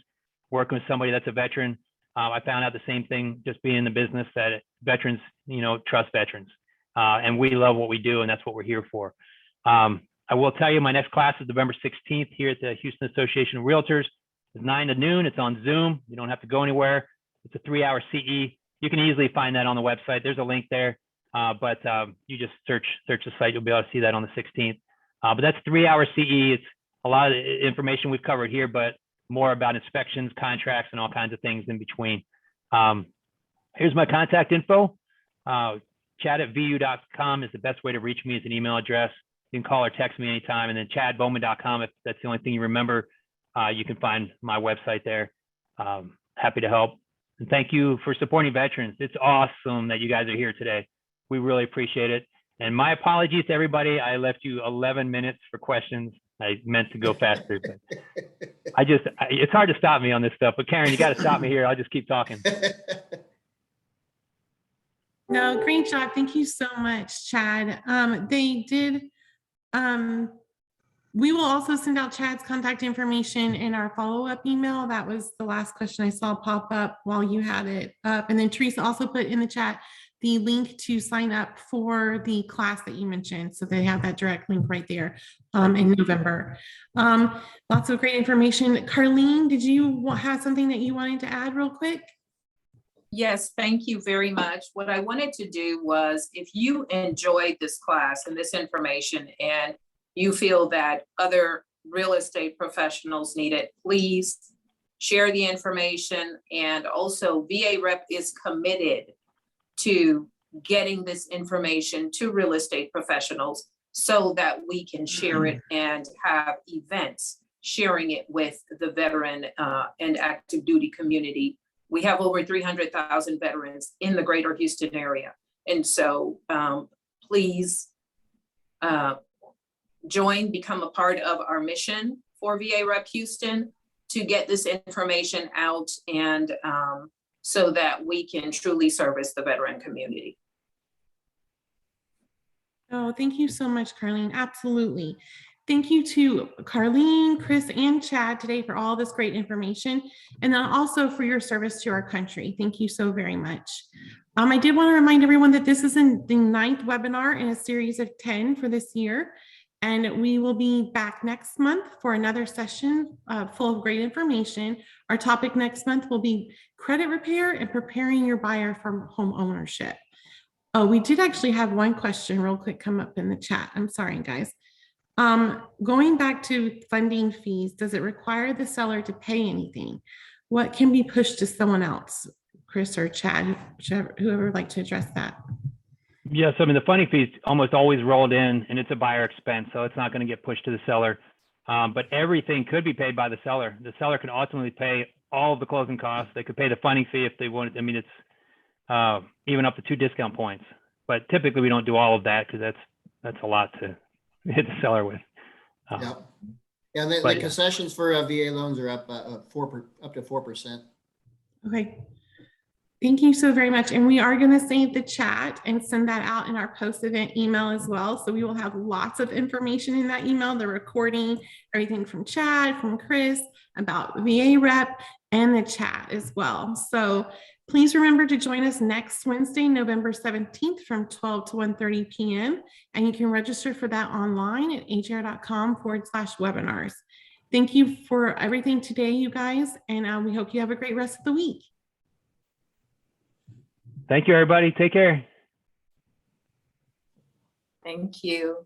working with somebody that's a veteran. I found out the same thing just being in the business, that veterans, trust veterans. And we love what we do, and that's what we're here for. I will tell you, my next class is November 16th here at the Houston Association of Realtors. It's 9 to noon. It's on Zoom. You don't have to go anywhere. It's a 3-hour CE. You can easily find that on the website. There's a link there, but you just search the site. You'll be able to see that on the 16th. But that's 3-hour CE. It's a lot of information we've covered here, but more about inspections, contracts, and all kinds of things in between. Here's my contact info. Chad@vu.com is the best way to reach me as an email address. You can call or text me anytime. And then chadbowman.com, if that's the only thing you remember, you can find my website there. Happy to help. And thank you for supporting veterans. It's awesome that you guys are here today. We really appreciate it. And my apologies to everybody. I left you 11 minutes for questions. I meant to go faster, but it's hard to stop me on this stuff. But Karen, you got to stop me here. I'll just keep talking. No, great job. Thank you so much, Chad. We will also send out Chad's contact information in our follow-up email. That was the last question I saw pop up while you had it up. And then Teresa also put in the chat the link to sign up for the class that you mentioned. So they have that direct link right there in November. Lots of great information. Carlene, did you have something that you wanted to add real quick? Yes, thank you very much. What I wanted to do was, if you enjoyed this class and this information and you feel that other real estate professionals need it, please share the information. And also, VA Rep is committed to getting this information to real estate professionals so that we can share it and have events sharing it with the veteran and active duty community. We have over 300,000 veterans in the greater Houston area. And so please join, become a part of our mission for VA Rep Houston to get this information out and so that we can truly service the veteran community. Oh, thank you so much, Carlene. Absolutely. Thank you to Carlene, Chris, and Chad today for all this great information, and then also for your service to our country. Thank you so very much. I did want to remind everyone that this is the 9th webinar in a series of 10 for this year, and we will be back next month for another session full of great information. Our topic next month will be credit repair and preparing your buyer for home ownership. Oh, we did actually have one question real quick come up in the chat. I'm sorry, guys. Going back to funding fees, does it require the seller to pay anything? What can be pushed to someone else? Chris or Chad, whoever would like to address that. Yes, I mean, the funding fee is almost always rolled in and it's a buyer expense, so it's not going to get pushed to the seller. But everything could be paid by the seller. The seller can ultimately pay all of the closing costs. They could pay the funding fee if they wanted. I mean, it's even up to 2 discount points. But typically we don't do all of that because that's a lot to hit the seller with. Yeah. Yeah, the concessions for VA loans are up up to 4%. Okay. Thank you so very much. And we are going to save the chat and send that out in our post-event email as well. So we will have lots of information in that email, the recording, everything from Chad, from Chris, about VA rep, and the chat as well. So please remember to join us next Wednesday, November 17th from 12 to 1:30 p.m. And you can register for that online at hr.com/webinars. Thank you for everything today, you guys. And we hope you have a great rest of the week. Thank you, everybody. Take care. Thank you.